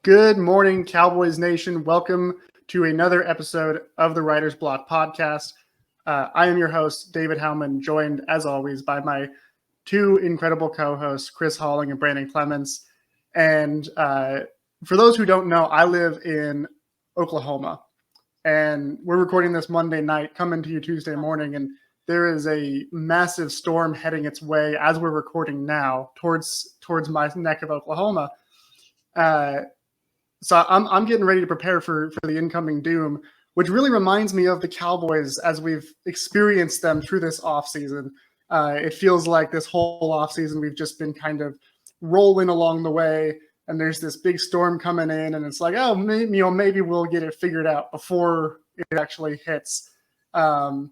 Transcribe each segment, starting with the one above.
Good morning, Cowboys Nation. Welcome to another episode of the Writer's Block podcast. I am your host, David Howman, joined as always by my two incredible co-hosts, Chris Halling and Brandon Clements. And for those who don't know, I live in Oklahoma, and we're recording this Monday night, coming to you Tuesday morning, and there is a massive storm heading its way as we're recording now towards my neck of Oklahoma. So I'm getting ready to prepare for the incoming doom, which really reminds me of the Cowboys as we've experienced them through this offseason. It feels like this whole offseason we've just been kind of rolling along the way, and there's this big storm coming in, and it's like, oh, maybe we'll get it figured out before it actually hits. And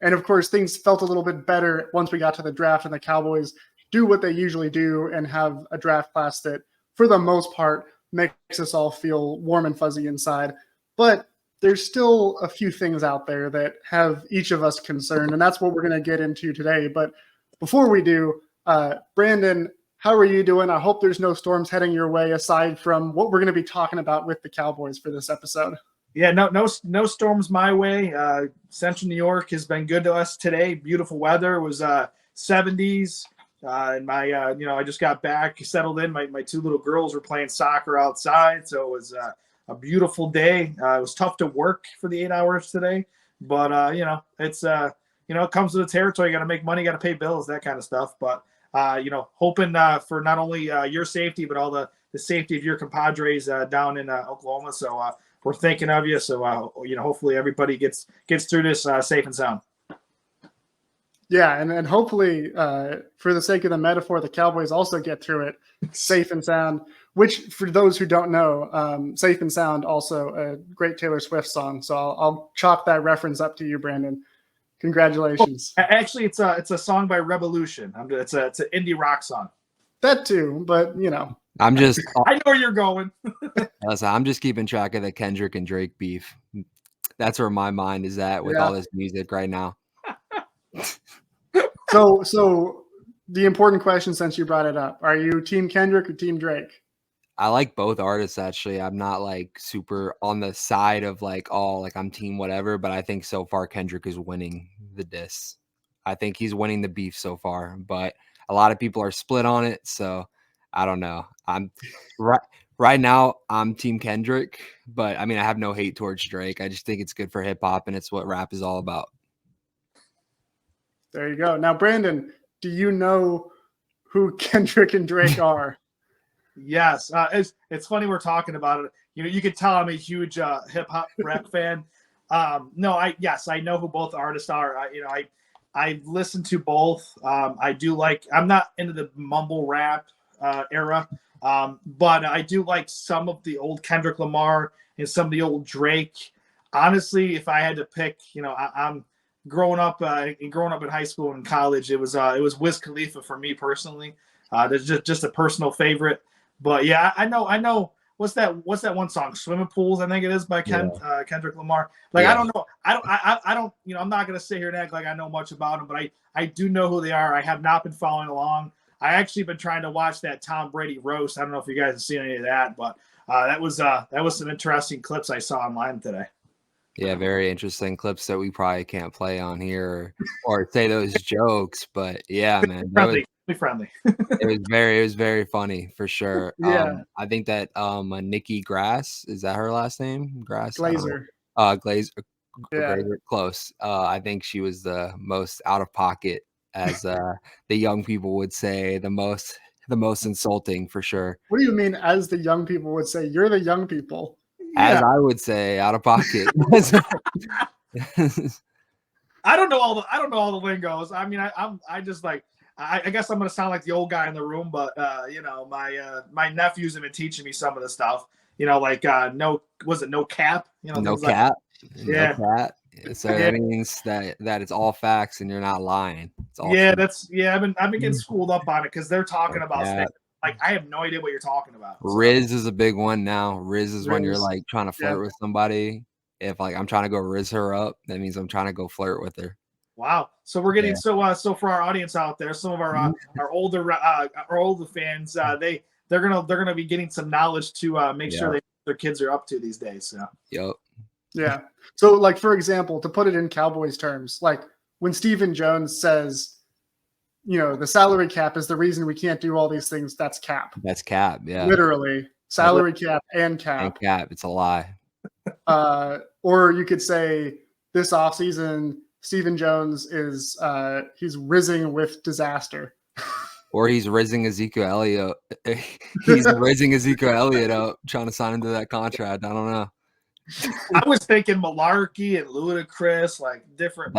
of course, things felt a little bit better once we got to the draft, and the Cowboys do what they usually do and have a draft class that, for the most part, makes us all feel warm and fuzzy inside. But there's still a few things out there that have each of us concerned, and that's what we're going to get into today. But before we do, Brandon, how are you doing? I hope there's no storms heading your way aside from what we're going to be talking about with the Cowboys for this episode. Yeah, no storms my way. Central New York has been good to us today. Beautiful weather. It was 70s. And I just got back, settled in. My two little girls were playing soccer outside, so it was a beautiful day. It was tough to work for the 8 hours today, but it's it comes with the territory. You got to make money, got to pay bills, that kind of stuff. But hoping for not only your safety, but all the safety of your compadres down in Oklahoma. So we're thinking of you. So hopefully everybody gets through this safe and sound. Yeah, and hopefully, for the sake of the metaphor, the Cowboys also get through it safe and sound, which, for those who don't know, Safe and Sound, also a great Taylor Swift song. So I'll chalk that reference up to you, Brandon. Congratulations. Actually, it's a song by Revolution. It's an indie rock song. That too, but, I know where you're going. I'm just keeping track of the Kendrick and Drake beef. That's where my mind is at with all this music right now. So the important question, since you brought it up, are you Team Kendrick or Team Drake? I like both artists, actually. I'm not like super on the side of I'm team whatever, but I think so far Kendrick is winning the diss. I think he's winning the beef so far, but a lot of people are split on it, so I don't know. I'm right now I'm Team Kendrick, but I mean I have no hate towards Drake. I just think it's good for hip hop, and it's what rap is all about. There you go. Now, Brandon, do you know who Kendrick and Drake are? Yes. It's funny we're talking about it. You can tell I'm a huge hip hop rap fan. I know who both artists are. I listen to both. I'm not into the mumble rap era, but I do like some of the old Kendrick Lamar and some of the old Drake. Honestly, if I had to pick, I'm growing up in high school and college, it was Wiz Khalifa for me personally. That's just a personal favorite. But yeah, I know. What's that one song? Swimming Pools, I think it is by Kendrick Lamar. I don't know. I don't. I'm not gonna sit here and act like I know much about them, but I do know who they are. I have not been following along. I actually been trying to watch that Tom Brady roast. I don't know if you guys have seen any of that, but that was some interesting clips I saw online today. Yeah, very interesting clips that we probably can't play on here or say those jokes, but yeah, man. Be friendly. it was very funny for sure. Yeah. I think that Nikki Grass, is that her last name? Glazer. Glazer. Yeah. Close. I think she was the most out of pocket, as the young people would say, the most insulting for sure. What do you mean, as the young people would say? You're the young people. As I would say, out of pocket. I don't know all the lingos. I mean, I just like, I guess I'm gonna sound like the old guy in the room, but my nephews have been teaching me some of the stuff. No cap? No cap. Yeah. No cap. So that means that it's all facts and you're not lying. It's all facts. I've been getting schooled up on it because they're talking about stuff. Like, I have no idea what you're talking about. So. Riz is a big one now. Riz is when you're like trying to flirt with somebody. If like I'm trying to go Riz her up, that means I'm trying to go flirt with her. Wow. So we're getting so for our audience out there, some of our older fans, they're gonna be getting some knowledge to make sure their kids are up to these days. So. Yep. Yeah. So, like, for example, to put it in Cowboys terms, like when Stephen Jones says, the salary cap is the reason we can't do all these things, that's cap. That's cap. Yeah. Literally, salary cap and cap. And cap. It's a lie. Or you could say this offseason, Stephen Jones is he's rising with disaster. Or he's raising Ezekiel Elliott. He's raising Ezekiel Elliott up, trying to sign him to that contract. I don't know. I was thinking malarkey and ludicrous, like different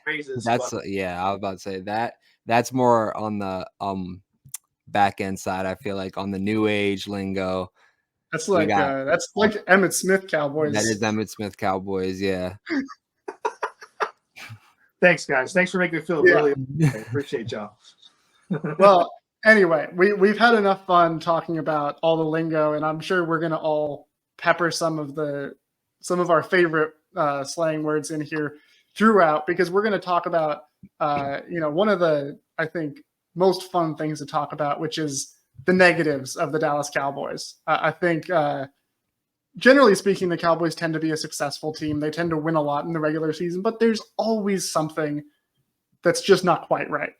phrases. I was about to say that. That's more on the back end side. I feel like on the new age lingo. That's like Emmitt Smith Cowboys. That is Emmitt Smith Cowboys. Yeah. Thanks, guys. Thanks for making me feel really. I appreciate y'all. Well, anyway, we've had enough fun talking about all the lingo, and I'm sure we're gonna all pepper some of our favorite slang words in here throughout, because we're gonna talk about one of the, I think, most fun things to talk about, which is the negatives of the Dallas Cowboys. I think generally speaking, the Cowboys tend to be a successful team. They tend to win a lot in the regular season, but there's always something that's just not quite right.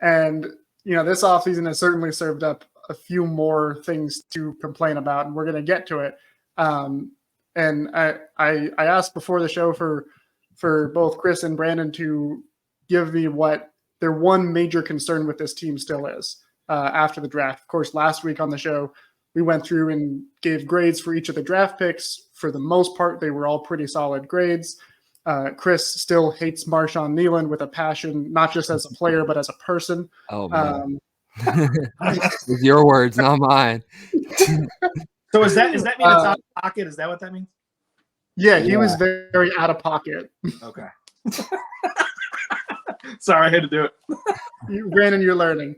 And, this offseason has certainly served up a few more things to complain about, and we're going to get to it. And I asked before the show for both Chris and Brandon to give me what their one major concern with this team still is after the draft. Of course, last week on the show, we went through and gave grades for each of the draft picks. For the most part, they were all pretty solid grades. Chris still hates Marshawn Nealon with a passion, not just as a player, but as a person. Oh, man. With your words, not mine. So does that mean it's out of pocket? Is that what that means? Yeah, he was very out of pocket. Okay. Sorry, I had to do it. Brandon, you're learning.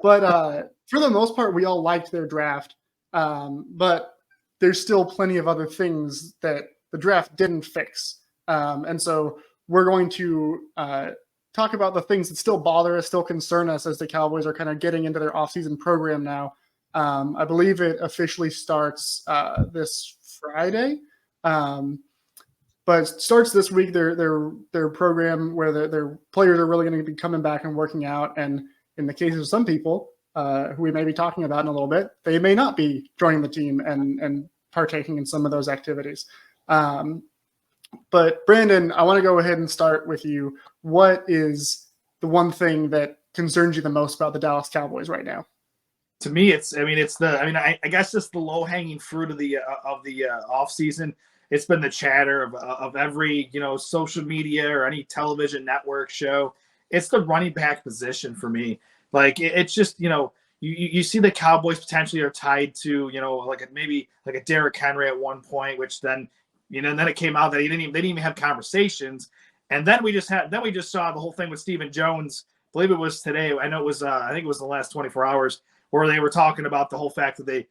But for the most part, we all liked their draft. But there's still plenty of other things that the draft didn't fix. And so we're going to talk about the things that still bother us, still concern us as the Cowboys are kind of getting into their offseason program now. I believe it officially starts this Friday. But starts this week, their program where their players are really going to be coming back and working out. And in the case of some people who we may be talking about in a little bit, they may not be joining the team and partaking in some of those activities. But Brandon, I want to go ahead and start with you. What is the one thing that concerns you the most about the Dallas Cowboys right now? To me, I guess just the low hanging fruit of the off season. It's been the chatter of every, social media or any television network show. It's the running back position for me. Like it's just, you see the Cowboys potentially are tied to, maybe a Derrick Henry at one point, which then, then it came out that they didn't even have conversations. And then we just saw the whole thing with Stephen Jones. I believe it was today. I know it was, I think it was the last 24 hours where they were talking about the whole fact that they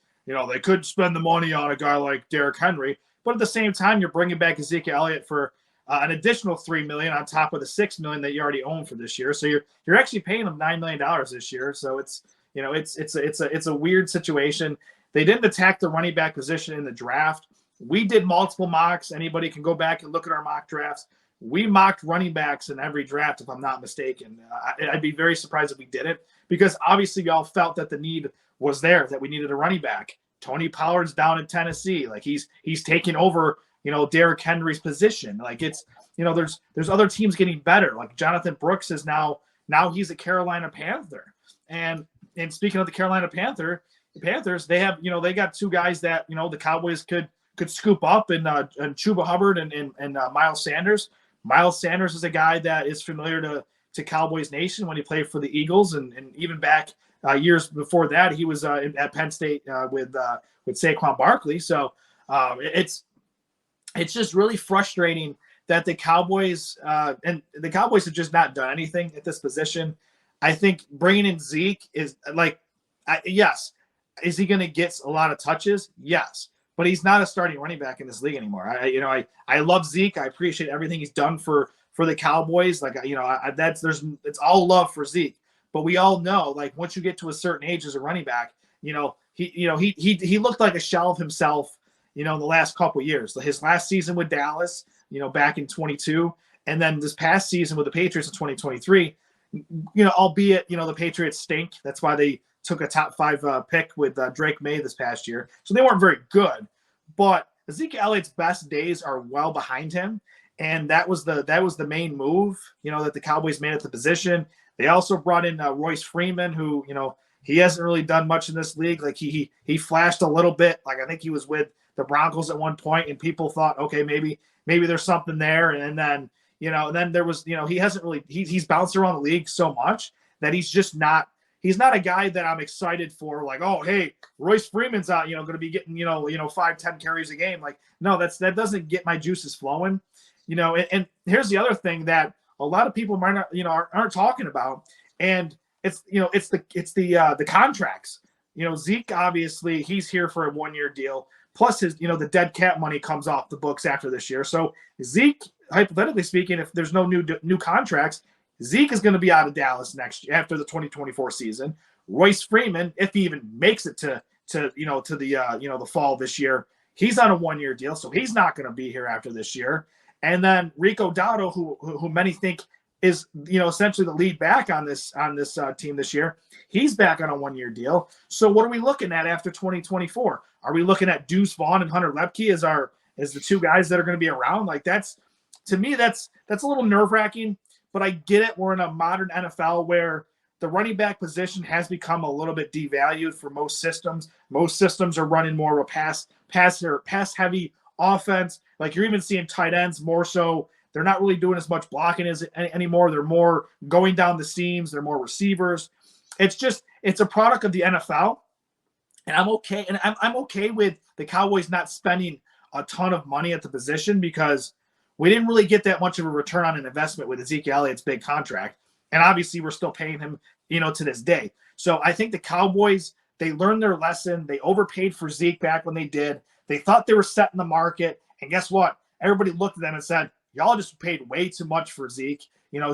could spend the money on a guy like Derrick Henry. But at the same time, you're bringing back Ezekiel Elliott for an additional $3 million on top of the $6 million that you already own for this year. So you're actually paying them $9 million this year. So it's a weird situation. They didn't attack the running back position in the draft. We did multiple mocks. Anybody can go back and look at our mock drafts. We mocked running backs in every draft, if I'm not mistaken. I'd be very surprised if we didn't, because obviously y'all felt that the need was there, that we needed a running back. Tony Pollard's down in Tennessee. Like he's taking over, Derrick Henry's position. Like it's, there's other teams getting better. Like Jonathan Brooks is now he's a Carolina Panther. And speaking of the Carolina Panthers, they have, they got two guys that, the Cowboys could scoop up and Chuba Hubbard and Miles Sanders. Miles Sanders is a guy that is familiar to Cowboys Nation when he played for the Eagles, and even back years before that, he was at Penn State with Saquon Barkley. So it's just really frustrating that the Cowboys have just not done anything at this position. I think bringing in Zeke is yes. Is he going to get a lot of touches? Yes. But he's not a starting running back in this league anymore. I love Zeke. I appreciate everything he's done for the Cowboys. It's all love for Zeke. But we all know, like, once you get to a certain age as a running back, he looked like a shell of himself, in the last couple of years. His last season with Dallas, back in 22, and then this past season with the Patriots in 2023, albeit, the Patriots stink. That's why they took a top 5 pick with Drake May this past year. So they weren't very good, but Ezekiel Elliott's best days are well behind him. And that was the main move, that the Cowboys made at the position. They also brought in Royce Freeman, who, he hasn't really done much in this league. Like he flashed a little bit. Like I think he was with the Broncos at one point, and people thought, okay, maybe there's something there. And then, and then there was, he hasn't really, he's bounced around the league so much that he's not a guy that I'm excited for. Like, oh, hey, Royce Freeman's out, going to be getting, 5-10 carries a game. Like, no, that doesn't get my juices flowing. And here's the other thing that a lot of people might not, aren't talking about, and it's the contracts. Zeke, obviously, he's here for a 1-year deal. Plus his, the dead cat money comes off the books after this year. So Zeke, hypothetically speaking, if there's no new contracts, Zeke is going to be out of Dallas next year after the 2024 season. Royce Freeman, if he even makes it to the fall this year, he's on a 1-year deal, so he's not going to be here after this year. And then Rico Dowdle, who many think is essentially the lead back on this team this year, he's back on a 1-year deal. So what are we looking at after 2024? Are we looking at Deuce Vaughn and Hunter Lepke as the 2 guys that are going to be around? Like to me that's a little nerve-wracking, but I get it. We're in a modern NFL where the running back position has become a little bit devalued for most systems. Most systems are running more of a pass heavy offense. Like you're even seeing tight ends more so. They're not really doing as much blocking anymore. They're more going down the seams. They're more receivers. It's a product of the NFL. And I'm okay. And I'm okay with the Cowboys not spending a ton of money at the position because we didn't really get that much of a return on an investment with Ezekiel Elliott's big contract. And obviously we're still paying him, to this day. So I think the Cowboys, they learned their lesson. They overpaid for Zeke back when they did. They thought they were setting the market. And guess what? Everybody looked at them and said, y'all just paid way too much for Zeke.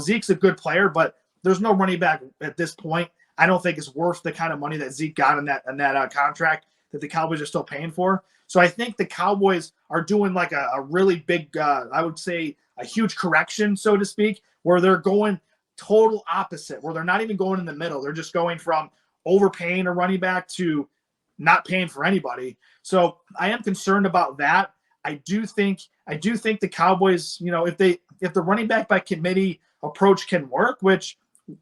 Zeke's a good player, but there's no running back at this point. I don't think it's worth the kind of money that Zeke got in that contract that the Cowboys are still paying for. So I think the Cowboys are doing like a really big, I would say a huge correction, so to speak, where they're going total opposite, where they're not even going in the middle. They're just going from overpaying a running back to not paying for anybody. So I am concerned about that. I do think the Cowboys, if the running back by committee approach can work, which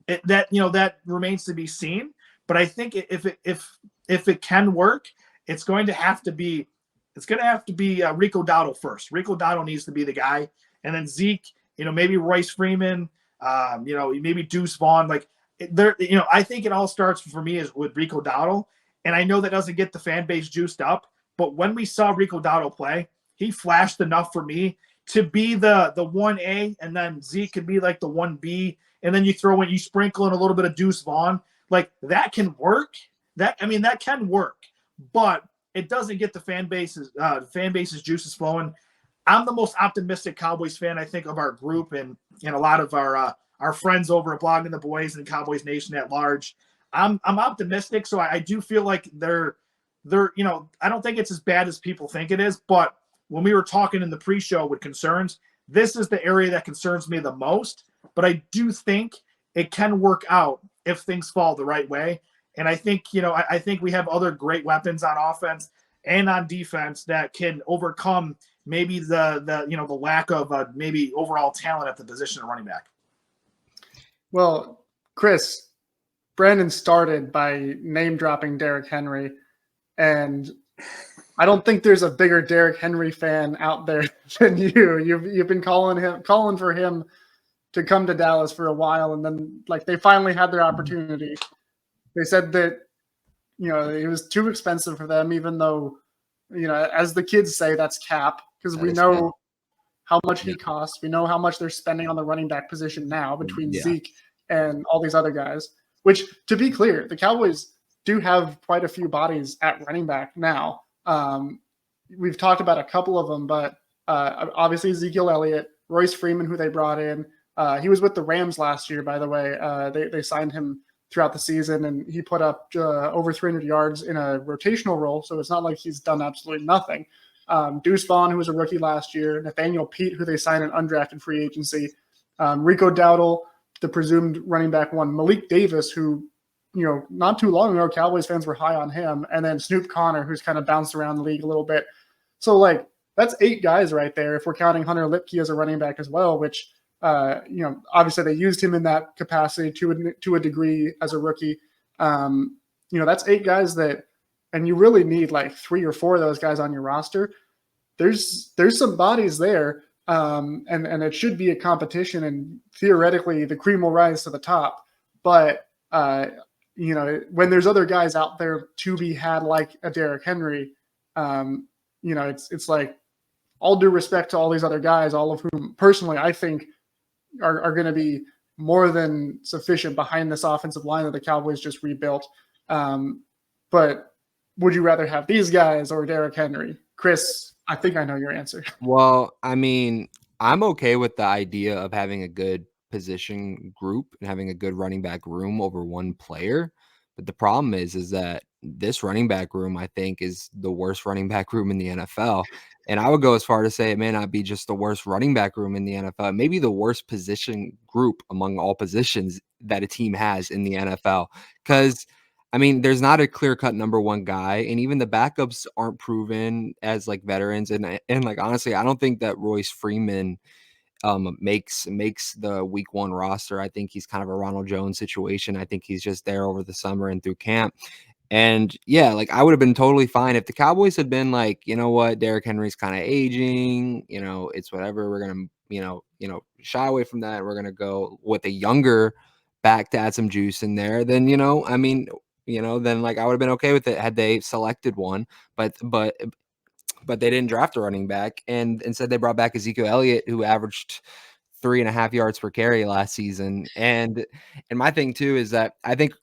that remains to be seen. But I think if it can work, it's going to have to be Rico Dowdle first. Rico Dowdle needs to be the guy, and then Zeke, maybe Royce Freeman, maybe Deuce Vaughn. Like there, I think it all starts for me is with Rico Dowdle, and I know that doesn't get the fan base juiced up, but when we saw Rico Dowdle play, he flashed enough for me to be the 1A, and then Zeke could be like the 1B, and then you sprinkle in a little bit of Deuce Vaughn. Like that can work. That can work, but it doesn't get the fan base's juices flowing. I'm the most optimistic Cowboys fan, I think, of our group and a lot of our friends over at Blogging the Boys and Cowboys Nation at large. I'm optimistic, so I do feel like they're I don't think it's as bad as people think it is, but when we were talking in the pre-show with concerns, this is the area that concerns me the most. But I do think it can work out if things fall the right way. And I think, I think we have other great weapons on offense and on defense that can overcome maybe the lack of maybe overall talent at the position of running back. Well, Chris, Brandon started by name dropping Derrick Henry, and I don't think there's a bigger Derrick Henry fan out there than you. You've been calling for him to come to Dallas for a while, and then like they finally had their opportunity. They said that it was too expensive for them, even though as the kids say, that's cap, because we know how much he costs. We know how much they're spending on the running back position now between Zeke and all these other guys. Which, to be clear, the Cowboys do have quite a few bodies at running back now. We've talked about a couple of them, but obviously Ezekiel Elliott, Royce Freeman, who they brought in. He was with the Rams last year, by the way. They signed him throughout the season, and he put up over 300 yards in a rotational role. So it's not like he's done absolutely nothing. Deuce Vaughn, who was a rookie last year, Nathaniel Pete, who they signed an undrafted free agency, Rico Dowdle, the presumed running back one, Malik Davis, who, not too long ago, Cowboys fans were high on him, and then Snoop Connor, who's kind of bounced around the league a little bit. So, that's 8 guys right there, if we're counting Hunter Lipke as a running back as well, which, obviously they used him in that capacity to a degree as a rookie. That's 8 guys and you really need 3 or 4 of those guys on your roster. There's some bodies there, and it should be a competition, and theoretically the cream will rise to the top. But when there's other guys out there to be had, like a Derrick Henry, it's like, all due respect to all these other guys, all of whom personally I think are going to be more than sufficient behind this offensive line that the Cowboys just rebuilt. But would you rather have these guys or Derrick Henry? Chris, I think I know your answer. Well, I mean, I'm okay with the idea of having a good position group and having a good running back room over one player. But the problem is that this running back room, I think, is the worst running back room in the NFL. And I would go as far to say it may not be just the worst running back room in the NFL, maybe the worst position group among all positions that a team has in the NFL. Because I mean, there's not a clear-cut number one guy, and even the backups aren't proven as veterans. And honestly, I don't think that Royce Freeman makes the week 1 roster. I think he's kind of a Ronald Jones situation. I think he's just there over the summer and through camp. And yeah, I would have been totally fine if the Cowboys had been you know what, Derrick Henry's kind of aging, it's whatever. We're gonna, shy away from that. We're gonna go with a younger back to add some juice in there. Then, then I would have been okay with it had they selected one. But they didn't draft a running back, and instead they brought back Ezekiel Elliott, who averaged 3.5 yards per carry last season. And my thing too is that I think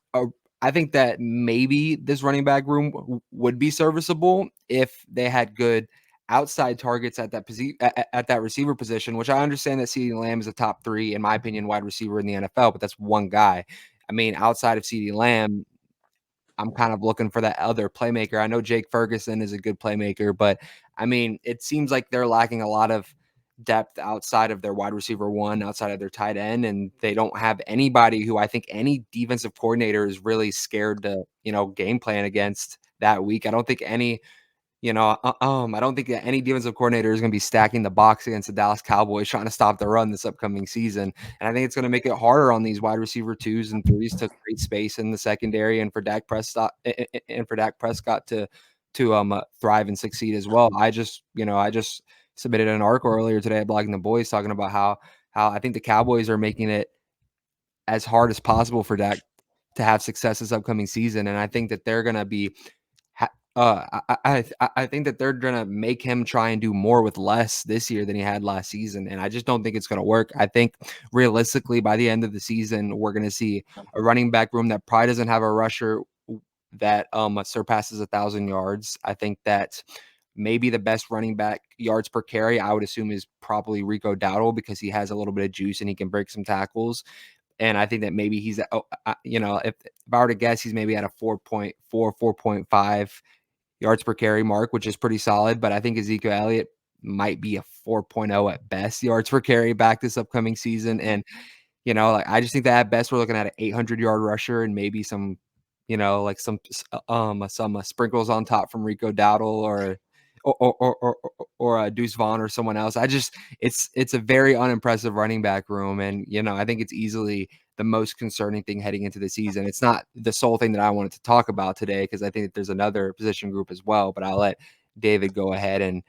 that maybe this running back room would be serviceable if they had good outside targets at that receiver position, which I understand that CeeDee Lamb is a top 3, in my opinion, wide receiver in the NFL, but that's one guy. I mean, outside of CeeDee Lamb, I'm kind of looking for that other playmaker. I know Jake Ferguson is a good playmaker, but I mean, it seems like they're lacking a lot of depth outside of their wide receiver 1, outside of their tight end, and they don't have anybody who I think any defensive coordinator is really scared to, game plan against that week. I don't think any I don't think that any defensive coordinator is going to be stacking the box against the Dallas Cowboys trying to stop the run this upcoming season. And I think it's going to make it harder on these wide receiver 2s and 3s to create space in the secondary, and for Dak Prescott to thrive and succeed as well. I just submitted an article earlier today at Blogging the Boys talking about how I think the Cowboys are making it as hard as possible for Dak to have success this upcoming season. And I think that they're going to be I think that they're going to make him try and do more with less this year than he had last season. And I just don't think it's going to work. I think realistically, by the end of the season, we're going to see a running back room that probably doesn't have a rusher that surpasses 1,000 yards. I think that maybe the best running back yards per carry, I would assume, is probably Rico Dowdle, because he has a little bit of juice and he can break some tackles. And I think that maybe he's, if I were to guess, he's maybe at a 4.4, 4.5 yards per carry mark, which is pretty solid. But I think Ezekiel Elliott might be a 4.0 at best yards per carry back this upcoming season. And, I just think that at best we're looking at an 800-yard rusher and maybe some, some sprinkles on top from Rico Dowdle or Deuce Vaughn or someone else. It's a very unimpressive running back room. And, I think it's easily the most concerning thing heading into the season. It's not the sole thing that I wanted to talk about today, because I think that there's another position group as well, but I'll let David go ahead and,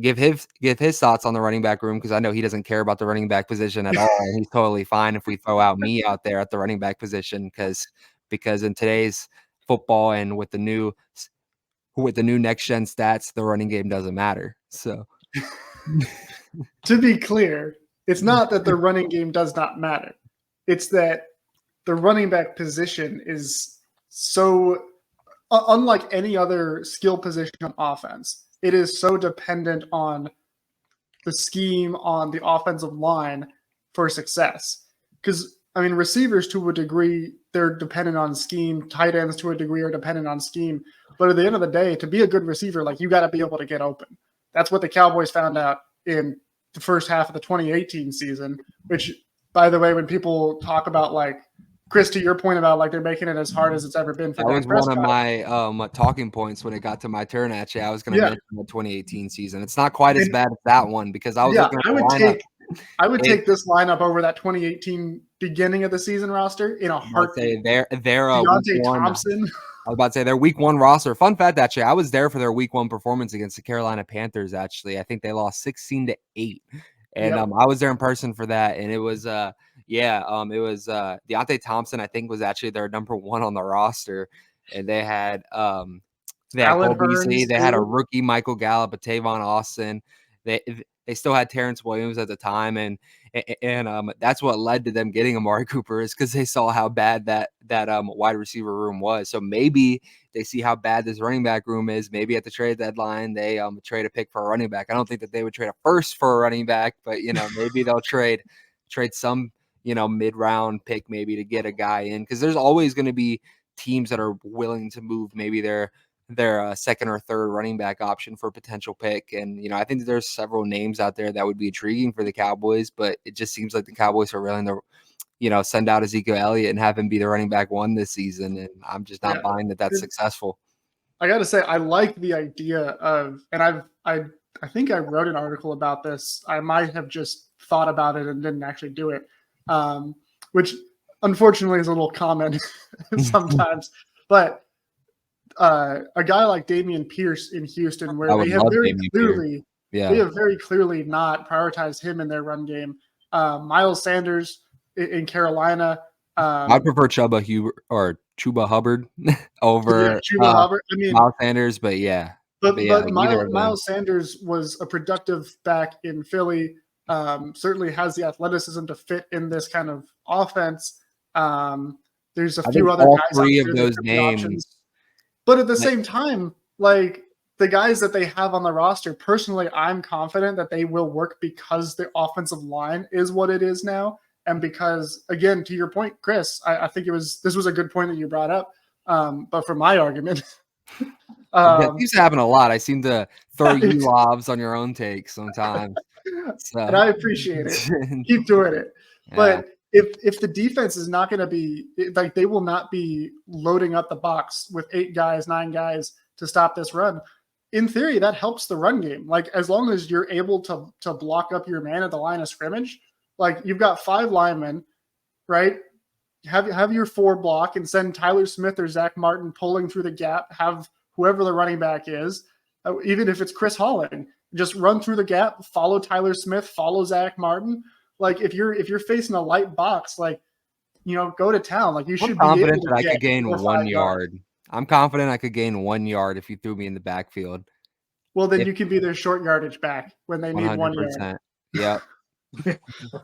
give his thoughts on the running back room, because I know he doesn't care about the running back position at all. He's totally fine if we throw out me out there at the running back position, because in today's football and with the new next gen stats, the running game doesn't matter. So to be clear, it's not that the running game does not matter. It's that the running back position is so unlike any other skill position on offense. It is so dependent on the scheme on the offensive line for success. Because I mean, receivers to a degree, they're dependent on scheme. Tight ends to a degree are dependent on scheme. But at the end of the day, to be a good receiver, like you got to be able to get open. That's what the Cowboys found out in the first half of the 2018 season, which, by the way, when people talk about like, Chris, to your point about like they're making it as hard as it's ever been for That Dak was Prescott. one of my talking points when it got to my turn. Actually, I was going to Yeah. mention the 2018 season. It's not quite as bad as that one because I was looking at the lineup. I would take this lineup over that 2018 beginning of the season roster in a heartbeat. They're Deontay Thompson. I was about to say their week one roster. Fun fact, actually, I was there for their week one performance against the Carolina Panthers. Actually, I think they lost 16-8, and I was there in person for that. And it was it was Deontay Thompson. I think was actually their number one on the roster, and they had Alan Hearns, they had a rookie Michael Gallup, a Tavon Austin. They still had Terrence Williams at the time, and that's what led to them getting Amari Cooper is because they saw how bad that wide receiver room was. So maybe they see how bad this running back room is. Maybe at the trade deadline they trade a pick for a running back. I don't think that they would trade a first for a running back, but maybe they'll trade some mid-round pick maybe to get a guy in because there's always going to be teams that are willing to move maybe their second or third running back option for a potential pick. And, I think that there's several names out there that would be intriguing for the Cowboys, but it just seems like the Cowboys are willing to, send out Ezekiel Elliott and have him be the running back one this season. And I'm just not buying that that's successful. I got to say, I like the idea of, and I think I wrote an article about this. I might have just thought about it and didn't actually do it, which unfortunately is a little common sometimes, but a guy like Dameon Pierce in Houston, where they have very clearly not prioritized him in their run game. Miles Sanders in Carolina. I'd prefer Chuba Hubbard over Chuba Hubbard. I mean, Miles Sanders, but Miles Sanders was a productive back in Philly. Certainly has the athleticism to fit in this kind of offense. There's a few other guys. Three of those names. Options. But at the same time, like the guys that they have on the roster, personally, I'm confident that they will work because the offensive line is what it is now. And because, again, to your point, Chris, I think this was a good point that you brought up. But for my argument, that used to happen a lot. I seem to throw you lobs on your own takes sometimes. So. And I appreciate it. Keep doing it. Yeah. But if the defense is not going to be like, they will not be loading up the box with 8 guys, 9 guys to stop this run. In theory, that helps the run game. Like as long as you're able to block up your man at the line of scrimmage, like you've got 5 linemen, right? Have your 4 block and send Tyler Smith or Zach Martin pulling through the gap. Have whoever the running back is, even if it's Chris Holland, just run through the gap, follow Tyler Smith, follow Zach Martin. Like if you're facing a light box, like go to town. Like you should be able to I could gain 1 yard. I'm confident I could gain 1 yard if you threw me in the backfield. Well, then you can be their short yardage back when they need 1 yard. Yep.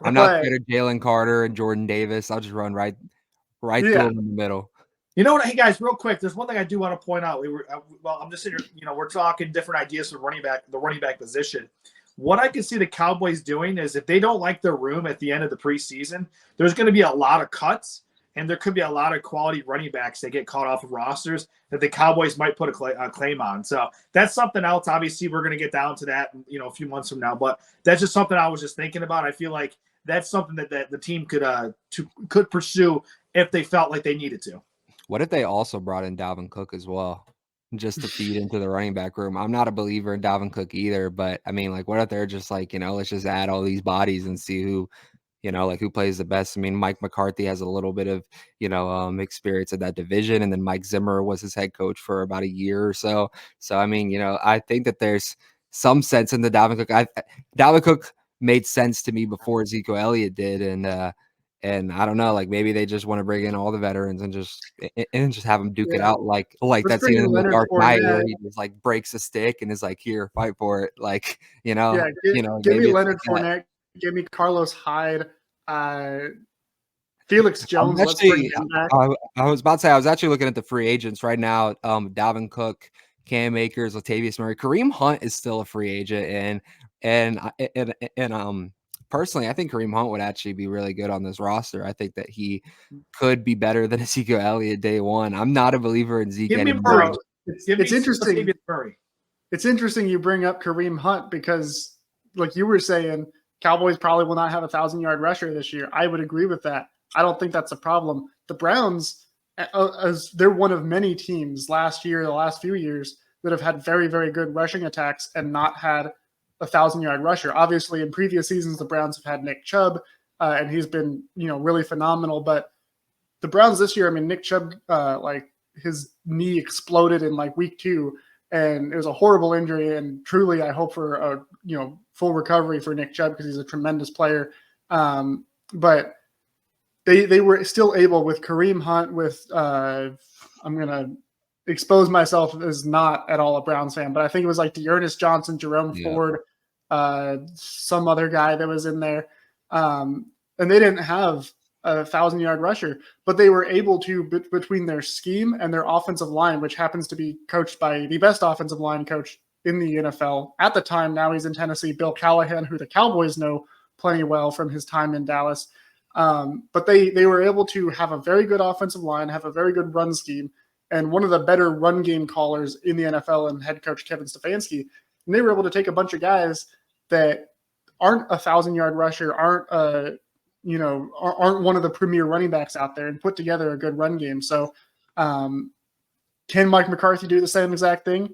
I'm not scared of Jalen Carter and Jordan Davis. I'll just run right through them in the middle. You know what? Hey guys, real quick, there's one thing I do want to point out. I'm just sitting here, we're talking different ideas for the running back position. What I can see the Cowboys doing is if they don't like their room at the end of the preseason, there's going to be a lot of cuts, and there could be a lot of quality running backs that get caught off of rosters that the Cowboys might put a claim on. So that's something else. Obviously, we're going to get down to that, a few months from now. But that's just something I was just thinking about. I feel like that's something that the team could pursue if they felt like they needed to. What if they also brought in Dalvin Cook as well, just to feed into the running back room? I'm not a believer in Dalvin Cook either, but I mean, like, what if they're just like, let's just add all these bodies and see who plays the best? I mean, Mike McCarthy has a little bit of, experience in that division. And then Mike Zimmer was his head coach for about a year or so. So, I mean, I think that there's some sense in the Dalvin Cook. Dalvin Cook made sense to me before Ezekiel Elliott did. And I don't know, like maybe they just want to bring in all the veterans and just have them duke it out like that scene in The Dark Knight where he just like breaks a stick and is like, here, fight for it. Like, give me Leonard Fournette, give me Carlos Hyde, Felix Jones. Let's bring him back. I was about to say, I was actually looking at the free agents right now. Dalvin Cook, Cam Akers, Latavius Murray, Kareem Hunt is still a free agent, and personally, I think Kareem Hunt would actually be really good on this roster. I think that he could be better than Ezekiel Elliott day one. I'm not a believer in Zeke Give me anymore. Murray. It's interesting. Latavius Murray. It's interesting you bring up Kareem Hunt because, like you were saying, Cowboys probably will not have a 1,000-yard rusher this year. I would agree with that. I don't think that's a problem. The Browns, as they're one of many teams the last few years, that have had very, very good rushing attacks and not had a 1,000-yard rusher. Obviously, in previous seasons, the Browns have had Nick Chubb, and he's been, really phenomenal. But the Browns this year, I mean, Nick Chubb, his knee exploded in week 2, and it was a horrible injury. And truly, I hope for a full recovery for Nick Chubb because he's a tremendous player. But they were still able with Kareem Hunt. With I'm gonna expose myself as not at all a Browns fan, but I think it was Dearness Johnson, Jerome Ford, some other guy that was in there, and they didn't have a 1,000-yard rusher, but they were able to, between their scheme and their offensive line, which happens to be coached by the best offensive line coach in the NFL at the time. Now he's in Tennessee, Bill Callahan, who the Cowboys know plenty well from his time in Dallas. But they were able to have a very good offensive line, have a very good run scheme, and one of the better run game callers in the NFL and head coach Kevin Stefanski. And they were able to take a bunch of guys that aren't a 1,000-yard rusher, aren't one of the premier running backs out there, and put together a good run game. So can Mike McCarthy do the same exact thing?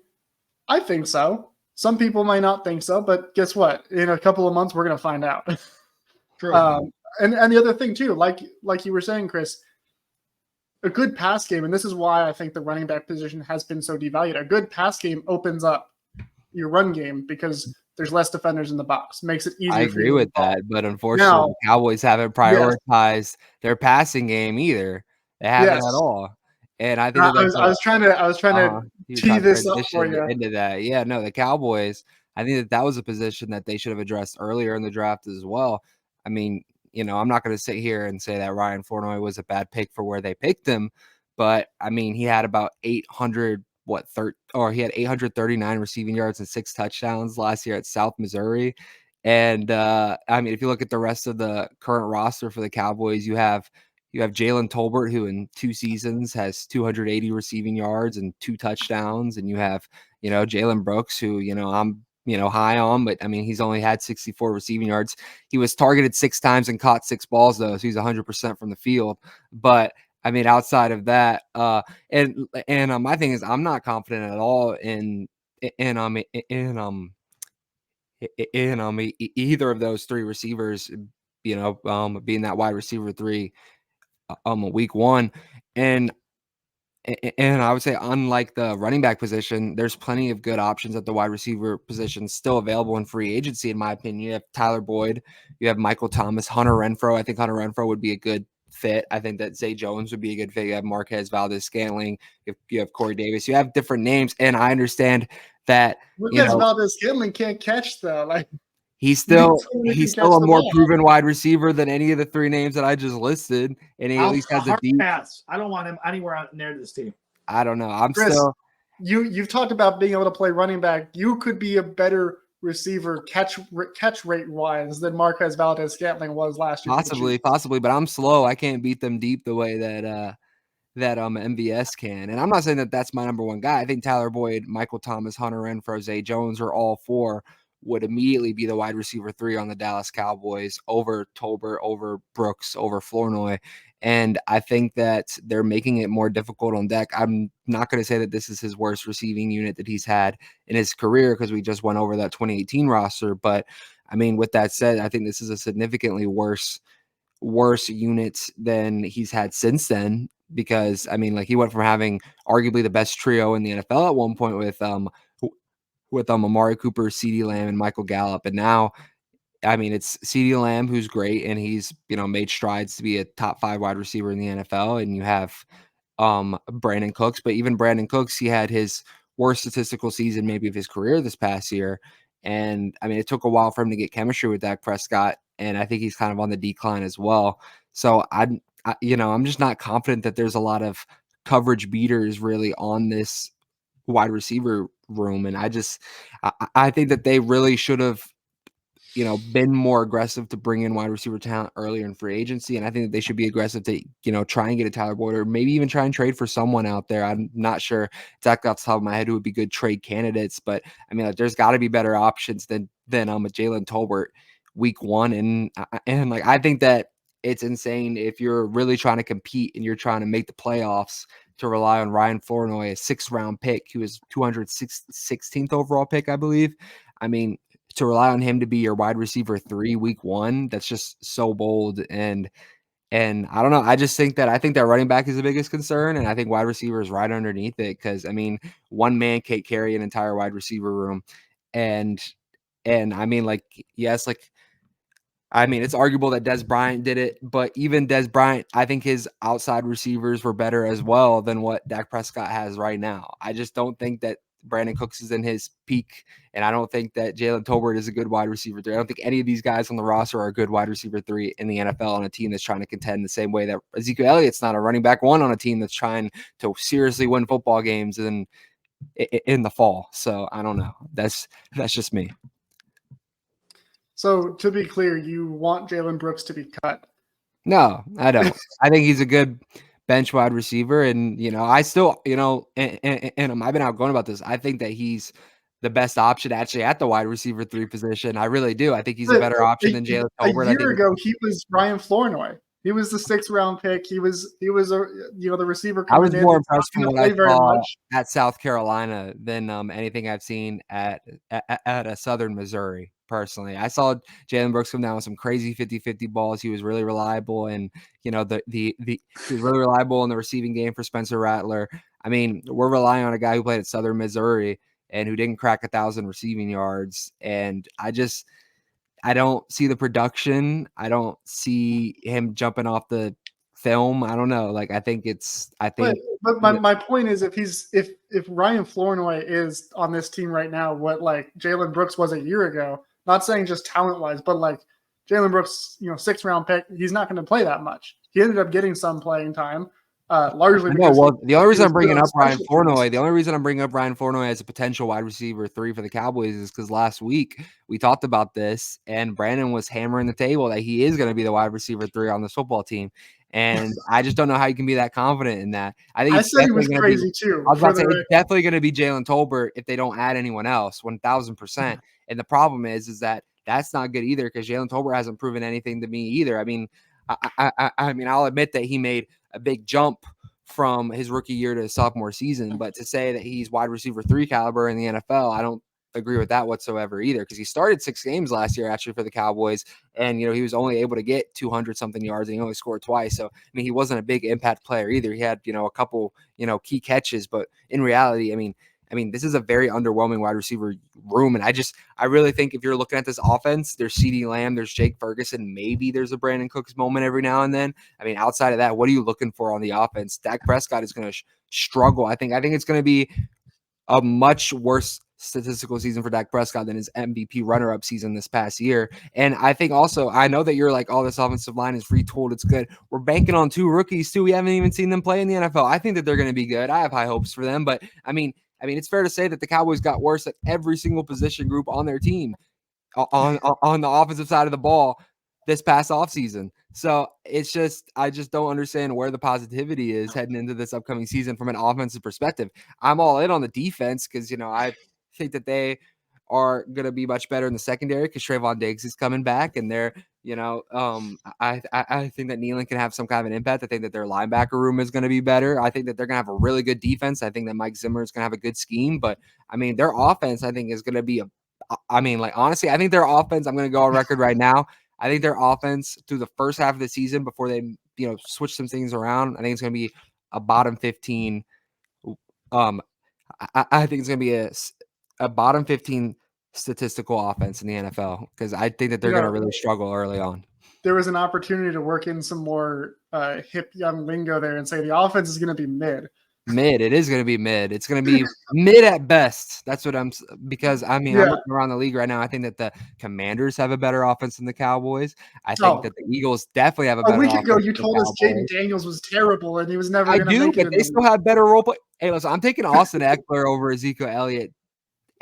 I think so. Some people might not think so, but guess what? In a couple of months, we're going to find out. True. And the other thing too, like you were saying, Chris, a good pass game, and this is why I think the running back position has been so devalued. A good pass game opens up your run game because there's less defenders in the box. Makes it easier. I agree with that, but unfortunately, the Cowboys haven't prioritized their passing game either. They haven't at all. And I think I was trying to tee this up for you into that. Yeah, no, the Cowboys. I think that was a position that they should have addressed earlier in the draft as well. I mean, I'm not going to sit here and say that Ryan Flournoy was a bad pick for where they picked him, but I mean, he had about 839 receiving yards and 6 touchdowns last year at South Missouri. And I mean, if you look at the rest of the current roster for the Cowboys, you have Jalen Tolbert, who in 2 seasons has 280 receiving yards and 2 touchdowns, and you have Jalen Brooks, who I'm high on, but I mean, he's only had 64 receiving yards. He was targeted 6 times and caught 6 balls though, so he's 100% from the field. But I mean, outside of that, and my thing is, I'm not confident at all in either of those 3 receivers, being that wide receiver 3, week 1, and I would say, unlike the running back position, there's plenty of good options at the wide receiver position still available in free agency, in my opinion. You have Tyler Boyd, you have Michael Thomas, Hunter Renfrow. I think Hunter Renfrow would be a good fit. I think that Zay Jones would be a good fit. You have Marquez Valdez-Scantling. You have Corey Davis. You have different names, and I understand that Marquez Valdez-Scantling can't catch though. He's still a more proven wide receiver than any of the 3 names that I just listed, and he at least has a deep pass. I don't want him anywhere near this team. I don't know. Chris, you've talked about being able to play running back. You could be a better receiver catch rate wise than Marquez Valdez-Scantling was last year. Possibly, but I'm slow. I can't beat them deep the way that MVS can. And I'm not saying that that's my number 1 guy. I think Tyler Boyd, Michael Thomas, Hunter Renfrow, Zay Jones are all 4 would immediately be the wide receiver 3 on the Dallas Cowboys over Tolbert, over Brooks, over Flournoy. And I think that they're making it more difficult on deck. I'm not going to say that this is his worst receiving unit that he's had in his career, because we just went over that 2018 roster. But I mean, with that said, I think this is a significantly worse unit than he's had since then, because I mean, he went from having arguably the best trio in the NFL at one point with Amari Cooper, CeeDee Lamb, and Michael Gallup. And now, I mean, it's CeeDee Lamb, who's great, and he's, made strides to be a top 5 wide receiver in the NFL. And you have Brandon Cooks, but even Brandon Cooks, he had his worst statistical season maybe of his career this past year. And I mean, it took a while for him to get chemistry with Dak Prescott, and I think he's kind of on the decline as well. So I'm just not confident that there's a lot of coverage beaters really on this wide receiver room. And I think that they really should have been more aggressive to bring in wide receiver talent earlier in free agency. And I think that they should be aggressive to, try and get a Tyler Boyd, or maybe even try and trade for someone out there. I'm not sure exactly off the top of my head who would be good trade candidates, but I mean, like, there's got to be better options than a Jalen Tolbert week one. And like, I think that it's insane if you're really trying to compete and you're trying to make the playoffs to rely on Ryan Flournoy, a 6th-round pick, who was 216th overall pick, I believe. I mean, to rely on him to be your wide receiver 3 week one, that's just so bold. And I don't know. I think that running back is the biggest concern, and I think wide receiver is right underneath it, because I mean, one man can't carry an entire wide receiver room. And I mean, like, yes, like, I mean, it's arguable that Des Bryant did it, but even Des Bryant, I think his outside receivers were better as well than what Dak Prescott has right now. I just don't think that Brandon Cooks is in his peak, and I don't think that Jalen Tolbert is a good wide receiver 3. I don't think any of these guys on the roster are a good wide receiver 3 in the NFL on a team that's trying to contend the same way that Ezekiel Elliott's not a running back 1 on a team that's trying to seriously win football games in the fall. So I don't know. That's just me. So to be clear, you want Jalen Brooks to be cut? No, I don't. I think he's a good bench wide receiver, and I still, and I've been outgoing about this. I think that he's the best option actually at the wide receiver 3 position. I really do. I think he's a better option than Jalen Tolbert. A year ago, he was Ryan Flournoy. He was the 6th-round pick. He was the receiver. I was more impressed from what I saw at South Carolina than anything I've seen at a Southern Missouri. Personally, I saw Jalen Brooks come down with some crazy 50-50 balls. He was really reliable, and he was really reliable in the receiving game for Spencer Rattler. I mean, we're relying on a guy who played at Southern Missouri and who didn't crack 1,000 receiving yards. And I don't see the production. I don't see him jumping off the film. I don't know. Like, But my point is, if Ryan Flournoy is on this team right now, what like Jalen Brooks was a year ago, not saying just talent wise, but like Jalen Brooks, 6th-round pick, he's not going to play that much. He ended up getting some playing time. Largely because the only reason I'm bringing up Ryan Flournoy as a potential wide receiver 3 for the Cowboys is because last week we talked about this, and Brandon was hammering the table that he is going to be the wide receiver 3 on this football team. And I just don't know how you can be that confident in that. I think said he was crazy too. I was about to say it's definitely going to be Jalen Tolbert if they don't add anyone else, 1,000%. And the problem is that that's not good either, because Jalen Tolbert hasn't proven anything to me either. I mean, I mean, I'll admit that he made a big jump from his rookie year to his sophomore season, but to say that he's wide receiver 3 caliber in the NFL, I don't agree with that whatsoever either, because he started 6 games last year actually for the Cowboys, and he was only able to get 200 something yards, and he only scored twice. So I mean, he wasn't a big impact player either. He had a couple key catches, but in reality, I mean, this is a very underwhelming wide receiver room. And I really think if you're looking at this offense, there's CeeDee Lamb, there's Jake Ferguson, maybe there's a Brandon Cooks moment every now and then. I mean, outside of that, what are you looking for on the offense? Dak Prescott is going to struggle. I think it's going to be a much worse statistical season for Dak Prescott than his MVP runner-up season this past year. And I think also, I know that you're like, oh, this offensive line is retooled, it's good. We're banking on 2 rookies too. We haven't even seen them play in the NFL. I think that they're going to be good. I have high hopes for them, but I mean, it's fair to say that the Cowboys got worse at every single position group on their team on the offensive side of the ball this past offseason. So I just don't understand where the positivity is heading into this upcoming season from an offensive perspective. I'm all in on the defense because, I think that they are going to be much better in the secondary because Trayvon Diggs is coming back, and they're, I think that Nealon can have some kind of an impact. I think that their linebacker room is going to be better. I think that they're going to have a really good defense. I think that Mike Zimmer is going to have a good scheme, but I mean, their offense, I think, is going to be honestly, I think their offense, I'm going to go on record right now. I think their offense through the first half of the season before they, switch some things around, I think it's going to be a bottom 15. I think it's going to be a bottom 15 statistical offense in the NFL, because I think that they're going to really struggle early on. There was an opportunity to work in some more hip young lingo there and say the offense is going to be mid. It is going to be mid. It's going to be mid at best. That's what I'm looking around the league right now. I think that the Commanders have a better offense than the Cowboys. I think that the Eagles definitely have a better offense. A week ago, you told us Jaden Daniels was terrible and he was never going to make it. But they still have better role play. Hey, listen, I'm taking Austin Eckler over Ezekiel Elliott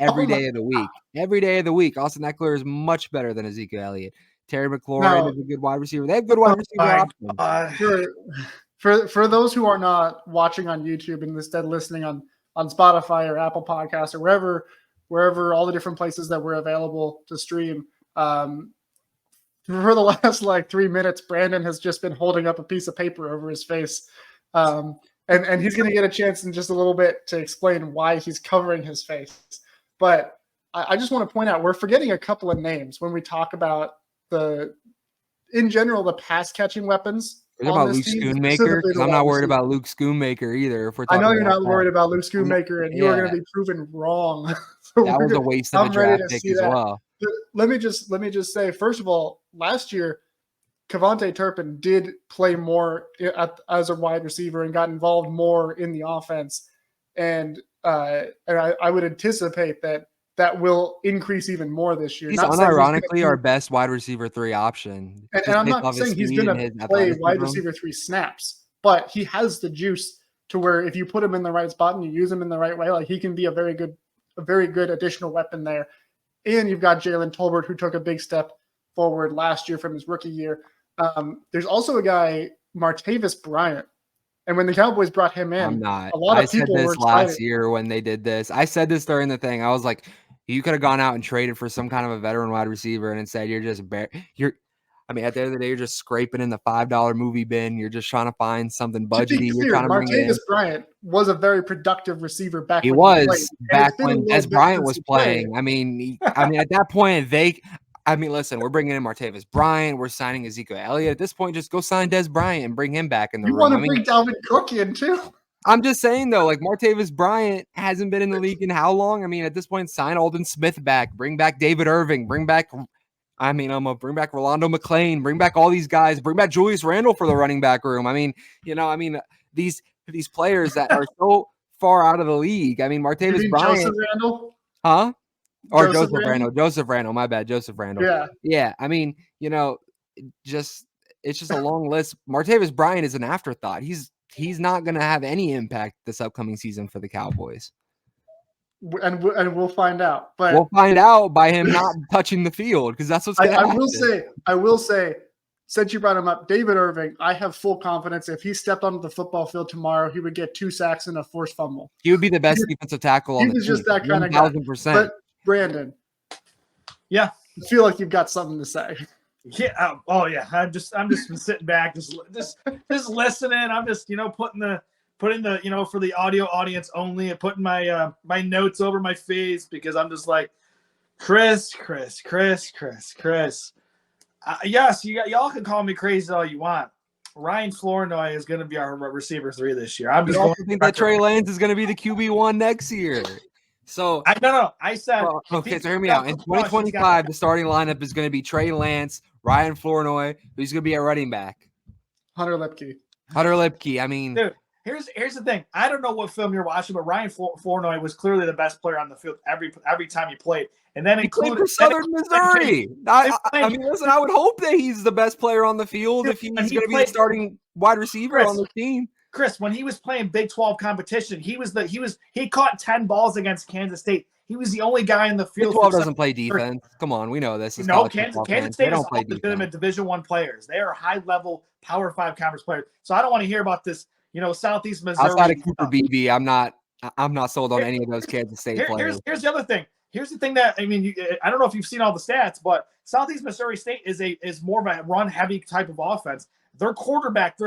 every Oh my day of the week. Every day of the week. Austin Eckler is much better than Ezekiel Elliott. Terry McLaurin Now, is a good wide receiver. They have good wide receiver My options. God. for those who are not watching on YouTube and instead listening on Spotify or Apple Podcasts or wherever all the different places that we're available to stream, for the last like 3 minutes, Brandon has just been holding up a piece of paper over his face. And he's going to get a chance in just a little bit to explain why he's covering his face. But I just want to point out we're forgetting a couple of names when we talk about in general, the pass catching weapons. Are you talking On about this Luke team, Schoonmaker? specifically Because the I'm wide not worried receiver. about Luke Schoonmaker either. If we're I talking know you're about not worried that. about Luke Schoonmaker, and you are Yeah. going to be proven wrong. So That was a waste of a I'm ready draft to pick see as that. well. But let me just say, first of all, last year, Kevontae Turpin did play more as a wide receiver and got involved more in the offense, and I would anticipate that will increase even more this year. He's Not saying he's gonna unironically our best wide receiver 3 option. and Just I'm based not off his saying he's speed going and to his play wide athleticism. receiver 3 snaps, but he has the juice to where if you put him in the right spot and you use him in the right way, like he can be a very good additional weapon there. And you've got Jalen Tolbert, who took a big step forward last year from his rookie year. There's also a guy, Martavis Bryant. And when the Cowboys brought him in, I'm not. a lot I of said people were this excited. last year when they did this. I said this during the thing. I was like, you could have gone out and traded for some kind of a veteran wide receiver, and instead you're just I mean, at the end of the day, you're just scraping in the $5 movie bin. You're just trying to find something To be budgety. You're clear, trying to bring in. Martavis Bryant was a very productive receiver back He when he played. was And back it's been a when little Des bit Bryant since was he played. playing. I mean, at that point, listen, we're bringing in Martavis Bryant. We're signing Ezekiel Elliott. At this point, just go sign Des Bryant and bring him back in the You room. want I to mean, bring Dalvin Cook in too? I'm just saying, though, like Martavis Bryant hasn't been in the league in how long? I mean, at this point, sign Aldon Smith back, bring back David Irving, bring back Rolando McClain, bring back all these guys, bring back Julius Randle for the running back room. I mean, these players that are so far out of the league. I mean, Martavis Bryant. Joseph Randle? Huh? Or Joseph Joseph Randle. My bad. Joseph Randle. Yeah. Yeah. I mean, it's just a long list. Martavis Bryant is an afterthought. He's not going to have any impact this upcoming season for the Cowboys. And we'll find out. But we'll find out by him not touching the field because that's what's going to happen. I will say, since you brought him up, David Irving, I have full confidence if he stepped onto the football field tomorrow, he would get 2 sacks and a forced fumble. He would be the best defensive tackle on the team. He was just that kind of guy. 1,000%. But Brandon, Yeah, I feel like you've got something to say. Yeah. Oh yeah. I'm just been sitting back, just listening. I'm just putting the for the audio audience only, putting my my notes over my face because I'm just like, Chris. Yes, y'all can call me crazy all you want. Ryan Flournoy is going to be our receiver 3 this year. I'm just I think that Trey Lance is going to be the QB1 next year. So I said okay. So hear me out. In 2025, the starting lineup is going to be Trey Lance, Ryan Flournoy, who's going to be a running back. Hunter Lipke. I mean, dude, here's the thing. I don't know what film you're watching, but Ryan Flournoy was clearly the best player on the field every time he played. And then he played for Southern Missouri. I mean, listen, I would hope that he's the best player on the field if he's going to be the starting wide receiver on the team. Chris, when he was playing Big 12 competition, he caught 10 balls against Kansas State. He was the only guy in the field. Big 12 doesn't play defense. Come on, we know this. No, Kansas State is all legitimate Division I players. They are high-level Power 5 conference players. So I don't want to hear about this, Southeast Missouri. Outside of Cooper Beebe, I'm not sold on any of those Kansas State players. Here's the other thing. Here's the thing that I don't know if you've seen all the stats, but Southeast Missouri State is more of a run-heavy type of offense. Their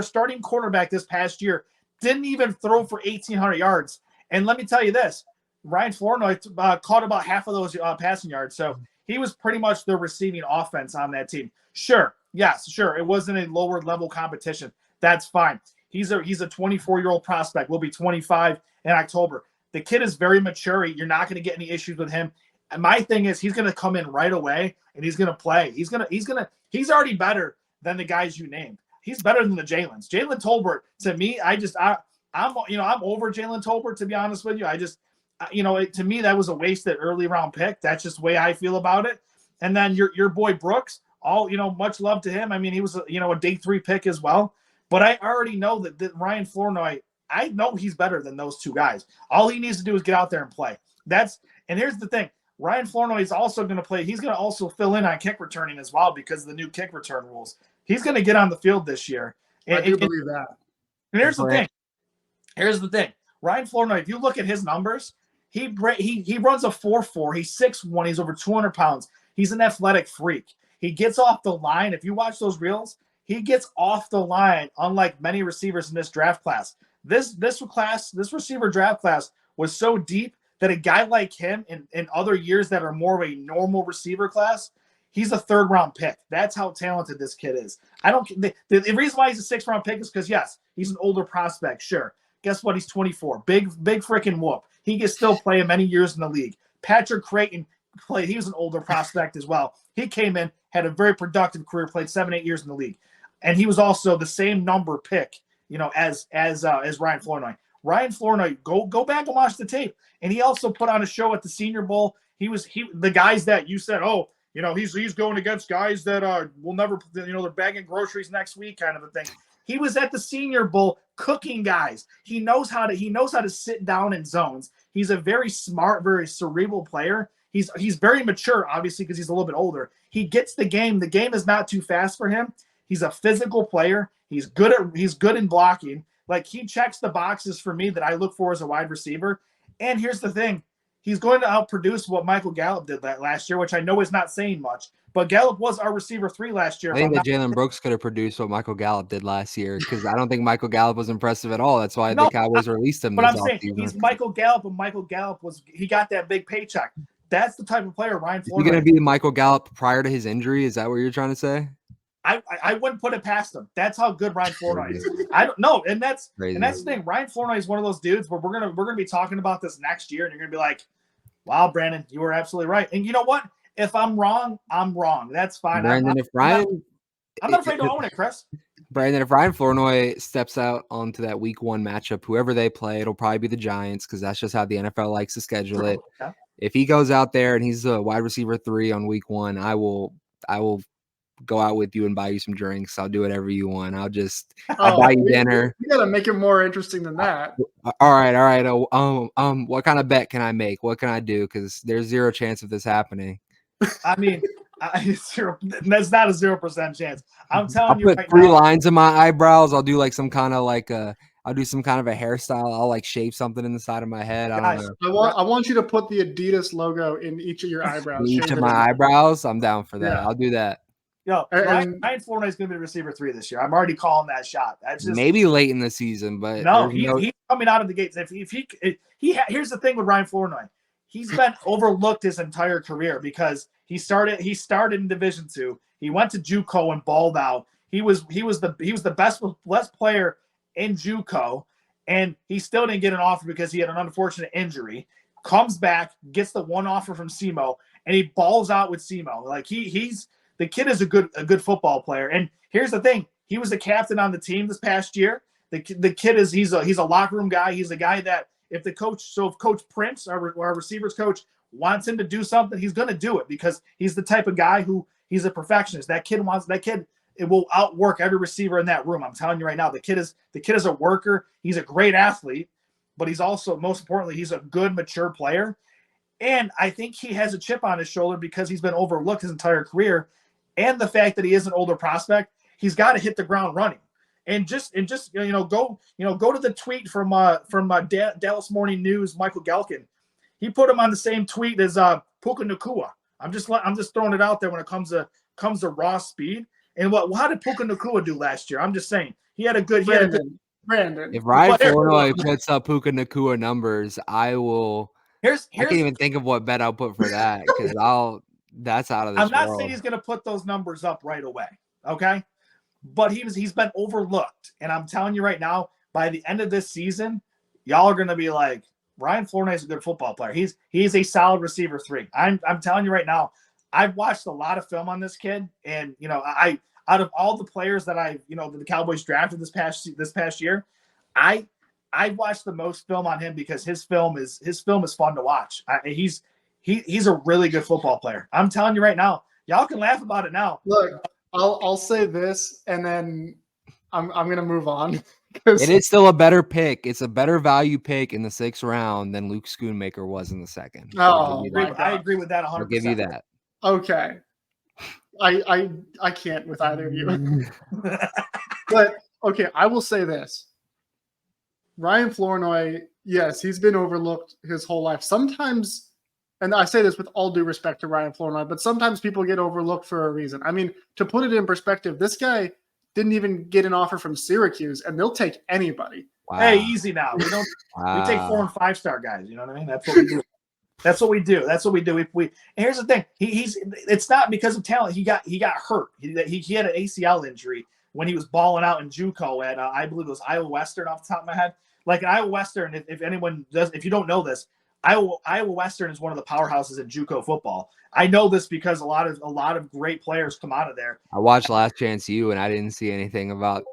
starting quarterback this past year, didn't even throw for 1,800 yards. And let me tell you this, Ryan Flournoy caught about half of those passing yards. So he was pretty much the receiving offense on that team. Sure. It wasn't a lower level competition. That's fine. He's a 24-year-old prospect. Will be 25 in October. The kid is very mature. You're not going to get any issues with him. And my thing is he's going to come in right away and he's going to play. He's already better than the guys you named. He's better than the Jalen's. Jalen Tolbert, to me, I'm over Jalen Tolbert, to be honest with you. To me, that was a wasted early round pick. That's just the way I feel about it. And then your boy Brooks, much love to him. I mean, he was a day 3 pick as well. But I already know that Ryan Flournoy, I know he's better than those 2 guys. All he needs to do is get out there and play. And here's the thing. Ryan Flournoy is also going to play. He's going to also fill in on kick returning as well because of the new kick return rules. He's going to get on the field this year. I do believe that. And here's the thing. Here's the thing. Ryan Flournoy, if you look at his numbers, he runs a 4.4. He's 6'1". He's over 200 pounds. He's an athletic freak. He gets off the line. If you watch those reels, he gets off the line, unlike many receivers in this draft class. This receiver draft class was so deep that a guy like him in other years that are more of a normal receiver class, he's a 3rd-round pick. That's how talented this kid is. The reason why he's a 6th-round pick is because, yes, he's an older prospect, sure. Guess what? He's 24. Big freaking whoop. He can still play many years in the league. Patrick Creighton played. He was an older prospect as well. He came in, had a very productive career, played 7-8 years in the league. And he was also the same number pick, as Ryan Flournoy. Ryan Flournoy, go back and watch the tape. And he also put on a show at the Senior Bowl. The guys that you said, he's going against guys that will never, they're bagging groceries next week, kind of a thing. He was at the Senior Bowl cooking guys. He knows how to sit down in zones. He's a very smart, very cerebral player. He's very mature, obviously, because he's a little bit older. He gets the game. The game is not too fast for him. He's a physical player. He's good in blocking. Like, he checks the boxes for me that I look for as a wide receiver. And here's the thing. He's going to outproduce what Michael Gallup did last year, which I know is not saying much. But Gallup was our receiver 3 last year. I think that Jalen Brooks could have produced what Michael Gallup did last year, because I don't think Michael Gallup was impressive at all. That's why the Cowboys released him. But I'm saying he's Michael Gallup, and Michael Gallup he got that big paycheck. That's the type of player Ryan Flournoy. Is he going to be Michael Gallup prior to his injury? Is that what you're trying to say? I wouldn't put it past him. That's how good Ryan Flournoy is. I don't know, and that's the thing. Ryan Flournoy is one of those dudes where we're gonna be talking about this next year, and you're gonna be like, "Wow, Brandon, you were absolutely right." And you know what? If I'm wrong, I'm wrong. That's fine. Brandon, I'm not afraid to own it, Chris. Brandon, if Ryan Flournoy steps out onto that Week 1 matchup, whoever they play, it'll probably be the Giants, because that's just how the NFL likes to schedule it. Yeah. If he goes out there and he's a wide receiver 3 on Week 1, I will go out with you and buy you some drinks. I'll do whatever you want. I'll buy you dinner. You gotta make it more interesting than that. All right. What kind of bet can I make? What can I do? Because there's 0 chance of this happening. I mean, that's not a 0% chance. I'm telling you, I'll put 3 lines in my eyebrows. I'll do like some kind of I'll do some kind of a hairstyle. I'll shave something in the side of my head. I don't know. I want you to put the Adidas logo in each of your eyebrows. In each of my eyebrows. I'm down for that. Yeah. I'll do that. Yo, Ryan Flournoy is going to be receiver 3 this year. I'm already calling that shot. That's just maybe late in the season, but he's coming out of the gates. Here's the thing with Ryan Flournoy. He's been overlooked his entire career because he started in Division II. He went to JUCO and balled out. He was the best player in JUCO, and he still didn't get an offer because he had an unfortunate injury. Comes back, gets the one offer from SEMO, and he balls out with SEMO. Like the kid is a good football player. And here's the thing: he was a captain on the team this past year. The kid he's a locker room guy. He's a guy that if Coach Prince, our receivers coach, wants him to do something, he's going to do it because he's the type of guy who he's a perfectionist. That kid it will outwork every receiver in that room. I'm telling you right now, the kid is a worker. He's a great athlete, but he's also, most importantly, he's a good, mature player. And I think he has a chip on his shoulder because he's been overlooked his entire career. And the fact that he is an older prospect, he's got to hit the ground running. And just go to the tweet from Dallas Morning News, Michael Galkin. He put him on the same tweet as Puka Nacua. I'm just throwing it out there when it comes to raw speed. And how did Puka Nacua do last year? I'm just saying he had a good Brandon. If Ryan Flournoy puts up Puka Nacua numbers, I will. I can't even think of what bet I'll put for that because that's out of this I'm not world. saying he's going to put those numbers up right away, okay? But he's been overlooked, and I'm telling you right now, by the end of this season, y'all are going to be like, Ryan Flournoy is a good football player. He's a solid receiver 3. I'm telling you right now, I've watched a lot of film on this kid, and I out of all the players that the Cowboys drafted this past year, I watched the most film on him because his film is fun to watch. He's a really good football player. I'm telling you right now, y'all can laugh about it now. Look, I'll say this, and then I'm gonna move on. It is still a better pick. It's a better value pick in the 6th round than Luke Schoonmaker was in the 2nd. Oh my I God. agree with that 100%. I'll give you that. Okay. I can't with either of you. But okay, I will say this. Ryan Flournoy, yes, he's been overlooked his whole life. Sometimes, and I say this with all due respect to Ryan Flournoy, but sometimes people get overlooked for a reason. I mean, to put it in perspective, this guy didn't even get an offer from Syracuse, and they'll take anybody. Wow. Hey, easy now. We don't. We take 4 and 5-star guys. You know what I mean? That's what we do. That's what we do. That's what we do. If we, and here's the thing, he's it's not because of talent. He got hurt. He had an ACL injury when he was balling out in JUCO at I believe it was Iowa Western off the top of my head. Like Iowa Western, if anyone does, if you don't know this, Iowa Western is one of the powerhouses in JUCO football. I know this because a lot of great players come out of there. I watched Last Chance U, and I didn't see anything about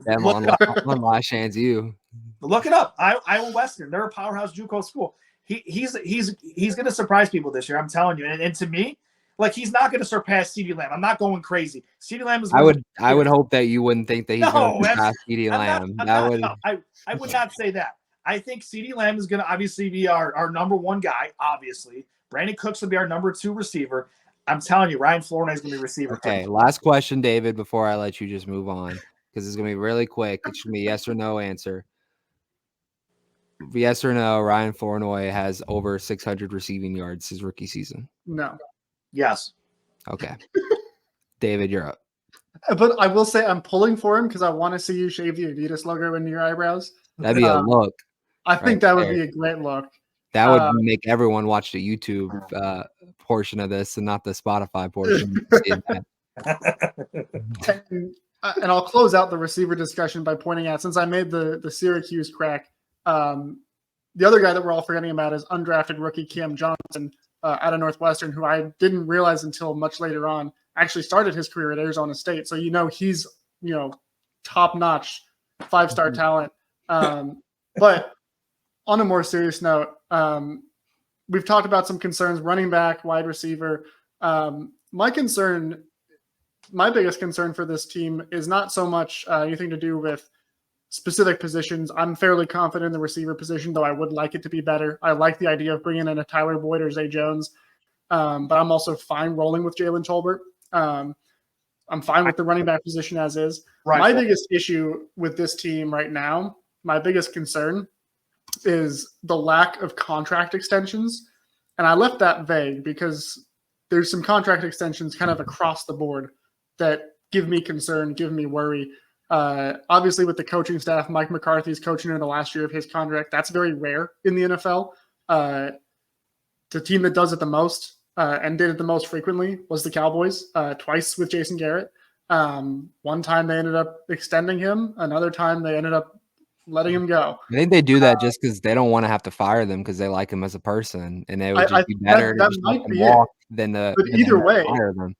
them on Last Chance U. Look it up. Iowa Western, they're a powerhouse JUCO school. He's going to surprise people this year. I'm telling you. And to me, like he's not going to surpass CeeDee Lamb. I'm not going crazy. CeeDee Lamb is. I would hope that you wouldn't think that he's going to surpass CeeDee Lamb. I would not say that. I think CeeDee Lamb is going to obviously be our number 1 guy. Obviously, Brandon Cooks will be our number 2 receiver. I'm telling you, Ryan Flournoy is going to be receiver. Okay, last question, David, before I let you just move on, because it's going to be really quick. It's going to be yes or no answer. Yes or no, Ryan Flournoy has over 600 receiving yards his rookie season. No. Yes. Okay. David, you're up. But I will say I'm pulling for him because I want to see you shave the Adidas logo into your eyebrows. That'd be a look. I think that would be a great look. That would make everyone watch the YouTube portion of this and not the Spotify portion. And I'll close out the receiver discussion by pointing out, since I made the Syracuse crack, the other guy that we're all forgetting about is undrafted rookie Cam Johnson out of Northwestern, who I didn't realize until much later on actually started his career at Arizona State. So, he's, top-notch 5-star talent. But on a more serious note, we've talked about some concerns, running back, wide receiver. My biggest concern for this team is not so much anything to do with specific positions. I'm fairly confident in the receiver position, though I would like it to be better. I like the idea of bringing in a Tyler Boyd or Zay Jones, but I'm also fine rolling with Jalen Tolbert. I'm fine with the running back position as is. Right. My biggest issue with this team right now, my biggest concern is the lack of contract extensions. And I left that vague because there's some contract extensions kind of across the board that give me concern, give me worry. Obviously, with the coaching staff, Mike McCarthy's coaching in the last year of his contract. That's very rare in the NFL. The team that does it the most and did it the most frequently was the Cowboys, twice with Jason Garrett. One time they ended up extending him. Another time they ended up letting him go. I think they do that just because they don't want to have to fire them because they like him as a person, and it would just be better to just let them walk than to fire them.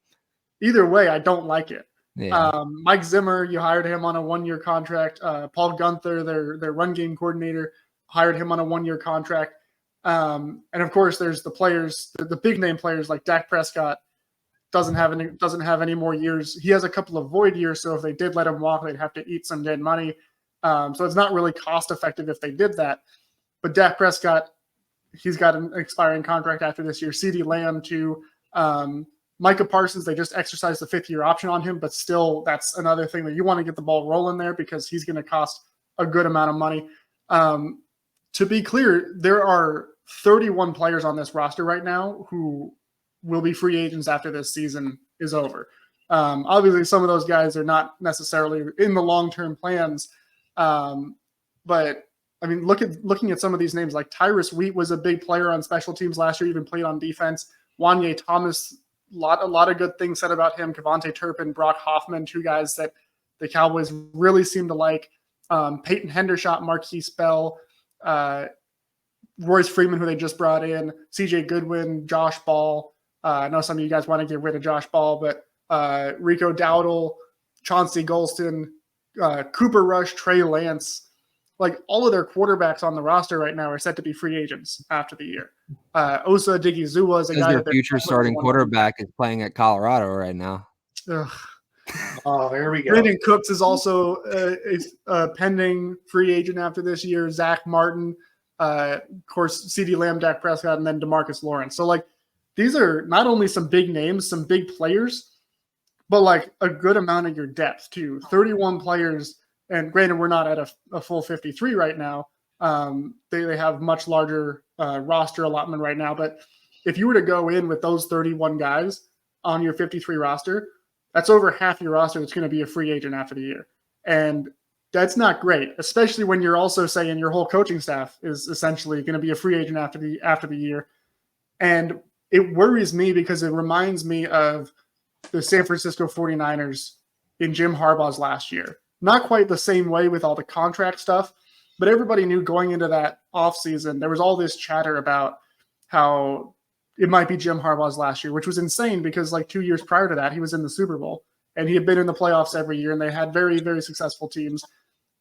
Either way, I don't like it. Yeah. Mike Zimmer, you hired him on a 1-year contract. Paul Gunther, their run game coordinator, hired him on a 1-year contract. And of course, there's the players, the big name players like Dak Prescott doesn't have any more years. He has a couple of void years, so if they did let him walk, they'd have to eat some dead money. So it's not really cost effective if they did that. But Dak Prescott, he's got an expiring contract after this year. CeeDee Lamb too. Micah Parsons, they just exercised the 5th-year option on him, but still that's another thing that you want to get the ball rolling there because he's going to cost a good amount of money. To be clear, there are 31 players on this roster right now who will be free agents after this season is over. Obviously, some of those guys are not necessarily in the long-term plans, but I mean, looking at some of these names, like Tyrus Wheat was a big player on special teams last year, even played on defense. Wanye Thomas, a lot of good things said about him. Kevontae Turpin, Brock Hoffman, 2 guys that the Cowboys really seem to like. Peyton Hendershot, Marquise Bell, Royce Freeman, who they just brought in, CJ Goodwin, Josh Ball. I know some of you guys want to get rid of Josh Ball, but Rico Dowdle, Chauncey Golston, Cooper Rush, Trey Lance, like all of their quarterbacks on the roster right now are set to be free agents after the year. Osa Digizua is a guy. Their future starting quarterback is playing at Colorado right now. Ugh. Oh, here we go. Brandon Cooks is also a pending free agent after this year. Zach Martin, of course, CeeDee Lamb, Dak Prescott, and then DeMarcus Lawrence. So, like, these are not only some big names, some big players, but, like, a good amount of your depth, too. 31 players, and granted, we're not at a full 53 right now. They have much larger roster allotment right now. But if you were to go in with those 31 guys on your 53 roster, that's over half your roster that's going to be a free agent after the year. And that's not great, especially when you're also saying your whole coaching staff is essentially going to be a free agent after the year. And it worries me because it reminds me of the San Francisco 49ers in Jim Harbaugh's last year. Not quite the same way with all the contract stuff, but everybody knew going into that offseason, there was all this chatter about how it might be Jim Harbaugh's last year, which was insane because like 2 years prior to that, he was in the Super Bowl and he had been in the playoffs every year and they had very, very successful teams.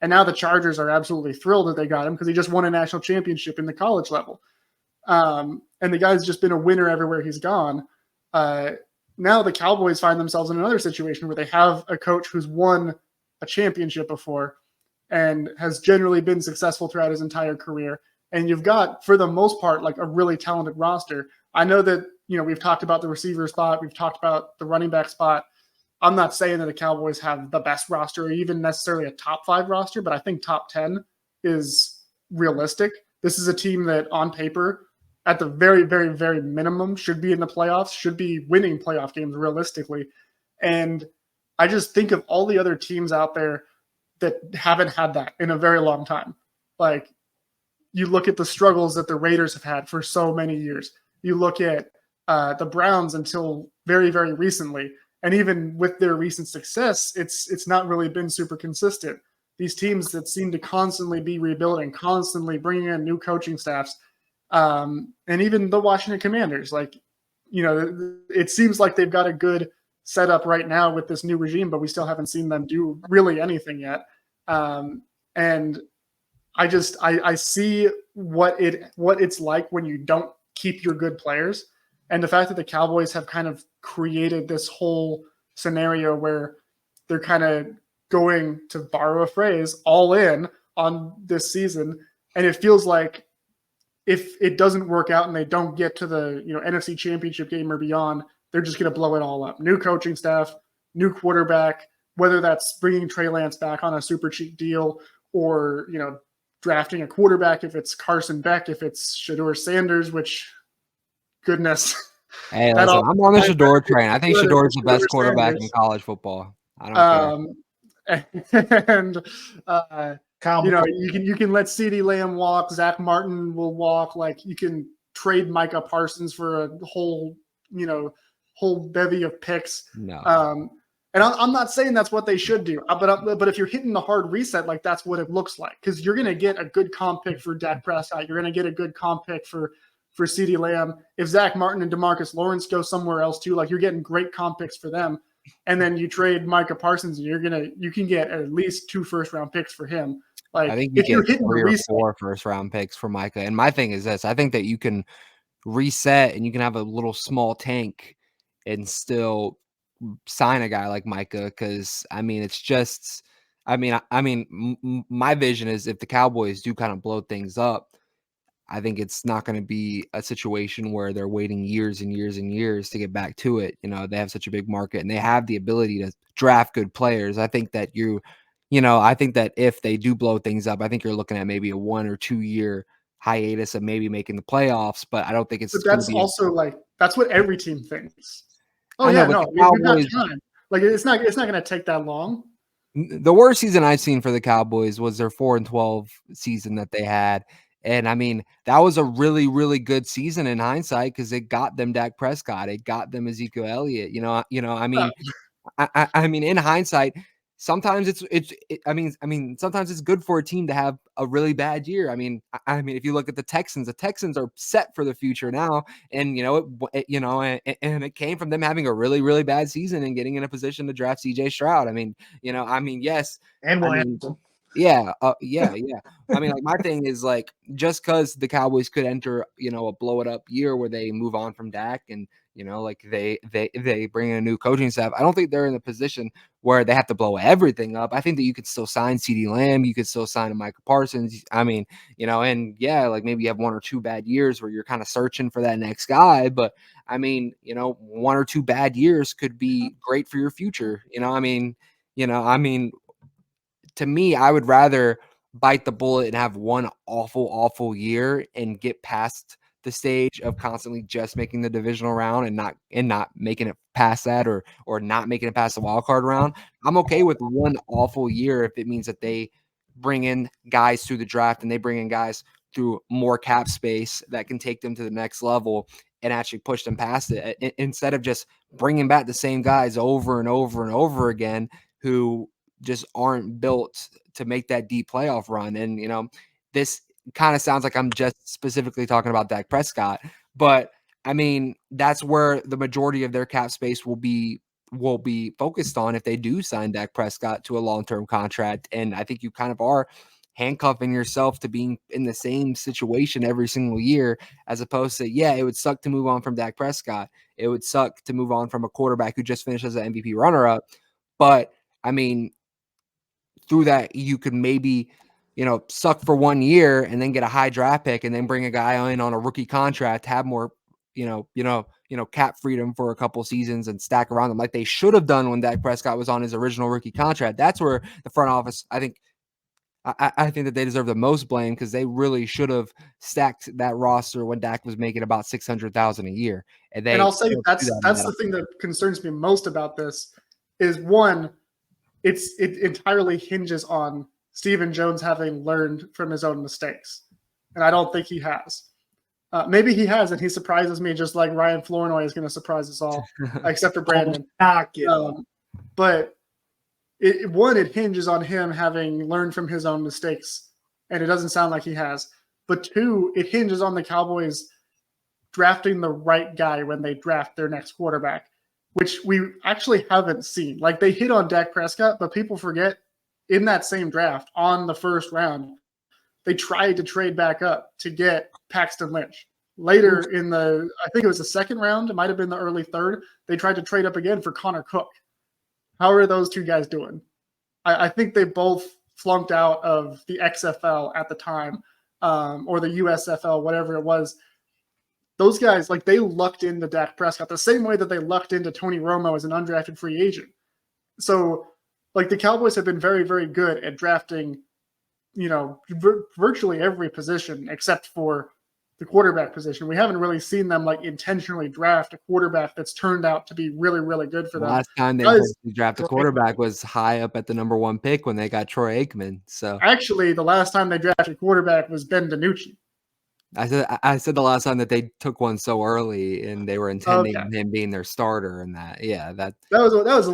And now the Chargers are absolutely thrilled that they got him because he just won a national championship in the college level. And the guy's just been a winner everywhere he's gone. Now the Cowboys find themselves in another situation where they have a coach who's won a championship before and has generally been successful throughout his entire career. And you've got, for the most part, like a really talented roster. I know that, we've talked about the receiver spot. We've talked about the running back spot. I'm not saying that the Cowboys have the best roster or even necessarily a top 5 roster, but I think top 10 is realistic. This is a team that on paper, at the very, very, very minimum, should be in the playoffs, should be winning playoff games realistically. And I just think of all the other teams out there that haven't had that in a very long time. Like, you look at the struggles that the Raiders have had for so many years. You look at the Browns until very, very recently. And even with their recent success, it's not really been super consistent. These teams that seem to constantly be rebuilding, constantly bringing in new coaching staffs, and even the Washington Commanders, it seems like they've got a good setup right now with this new regime, but we still haven't seen them do really anything yet. And I see what it's like when you don't keep your good players. And the fact that the Cowboys have kind of created this whole scenario where they're kind of going, to borrow a phrase, all in on this season. And it feels like if it doesn't work out and they don't get to the NFC Championship game or beyond, they're just going to blow it all up. New coaching staff, new quarterback, whether that's bringing Trey Lance back on a super cheap deal or, drafting a quarterback, if it's Carson Beck, if it's Shedeur Sanders, which, goodness. Hey, listen, I'm on the Shedeur train. I think Shedor's the best quarterback in college football. I don't care. And you can let CeeDee Lamb walk. Zach Martin will walk. Like, you can trade Micah Parsons for a whole bevy of picks. No. And I'm not saying that's what they should do, but if you're hitting the hard reset, like, that's what it looks like, because you're going to get a good comp pick for Dak Prescott. You're going to get a good comp pick for CeeDee Lamb. If Zach Martin and DeMarcus Lawrence go somewhere else too, like, you're getting great comp picks for them. And then you trade Micah Parsons, and you can get at least 2 first-round picks for him. Like, I think you get 3 or 4 first-round picks for Micah. And my thing is this: I think that you can reset and you can have a little small tank and still sign a guy like Micah, because it's just, my vision is if the Cowboys do kind of blow things up, I think it's not going to be a situation where they're waiting years and years and years to get back to it. They have such a big market and they have the ability to draft good players. I think that I think that if they do blow things up, I think you're looking at maybe a 1 or 2 year hiatus of maybe making the playoffs, but I don't think it's. But that's also that's what every team thinks. Oh, we've got time. Like, it's not going to take that long. The worst season I've seen for the Cowboys was their 4-12 season that they had. And that was a really, really good season in hindsight, because it got them Dak Prescott. It got them Ezekiel Elliott. In hindsight, sometimes sometimes it's good for a team to have a really bad year. If you look at the Texans are set for the future now, and it came from them having a really, really bad season and getting in a position to draft CJ Stroud. Yes, and Williamson. Yeah. My thing is, like, just because the Cowboys could enter, a blow it up year where they move on from Dak and, You know, like they bring in a new coaching staff. I don't think they're in a position where they have to blow everything up. I think that you could still sign CeeDee Lamb. You could still sign a Michael Parsons. I mean, you know, and yeah, like maybe you have 1 or 2 bad years where you're kind of searching for that next guy. But I mean, you know, 1 or 2 bad years could be great for your future. I mean, to me, I would rather bite the bullet and have one awful, awful year and get past the stage of constantly just making the divisional round and not making it past that or not making it past the wild card round. I'm okay with one awful year if it means that they bring in guys through the draft and they bring in guys through more cap space that can take them to the next level and actually push them past it instead of just bringing back the same guys over and over and over again who just aren't built to make that deep playoff run. And, you know, this kind of sounds like I'm just specifically talking about Dak Prescott, but I mean, that's where the majority of their cap space will be focused on if they do sign Dak Prescott to a long-term contract. And I think you kind of are handcuffing yourself to being in the same situation every single year, as opposed to, yeah, it would suck to move on from Dak Prescott. It would suck to move on from a quarterback who just finished as an MVP runner-up. But I mean, through that, you could maybe, you know, suck for 1 year and then get a high draft pick and then bring a guy in on a rookie contract, have more, cap freedom for a couple seasons and stack around them like they should have done when Dak Prescott was on his original rookie contract. That's where the front office, I think that they deserve the most blame because they really should have stacked that roster when Dak was making about $600,000 a year. And I'll say do that's that the thing that concerns me most about this is one, it entirely hinges on Stephen Jones having learned from his own mistakes, and I don't think he has. Maybe he has, and he surprises me just like Ryan Flournoy is going to surprise us all, except for Brandon. But it hinges on him having learned from his own mistakes, and it doesn't sound like he has. But 2, it hinges on the Cowboys drafting the right guy when they draft their next quarterback, which we actually haven't seen. Like, they hit on Dak Prescott, but people forget in that same draft on the first round, they tried to trade back up to get Paxton Lynch. Later in I think it was the second round, it might have been the early third, they tried to trade up again for Connor Cook. How are those 2 guys doing? I think they both flunked out of the XFL at the time, or the USFL, whatever it was. Those guys, like, they lucked into Dak Prescott the same way that they lucked into Tony Romo as an undrafted free agent. So, like, the Cowboys have been very, very good at drafting, you know, virtually every position except for the quarterback position. We haven't really seen them, like, intentionally draft a quarterback that's turned out to be really, really good for them. Last time they drafted a quarterback was high up at the number 1 pick when they got Troy Aikman. So actually, the last time they drafted a quarterback was Ben DiNucci. I said the last time that they took one so early and they were intending him being their starter and that was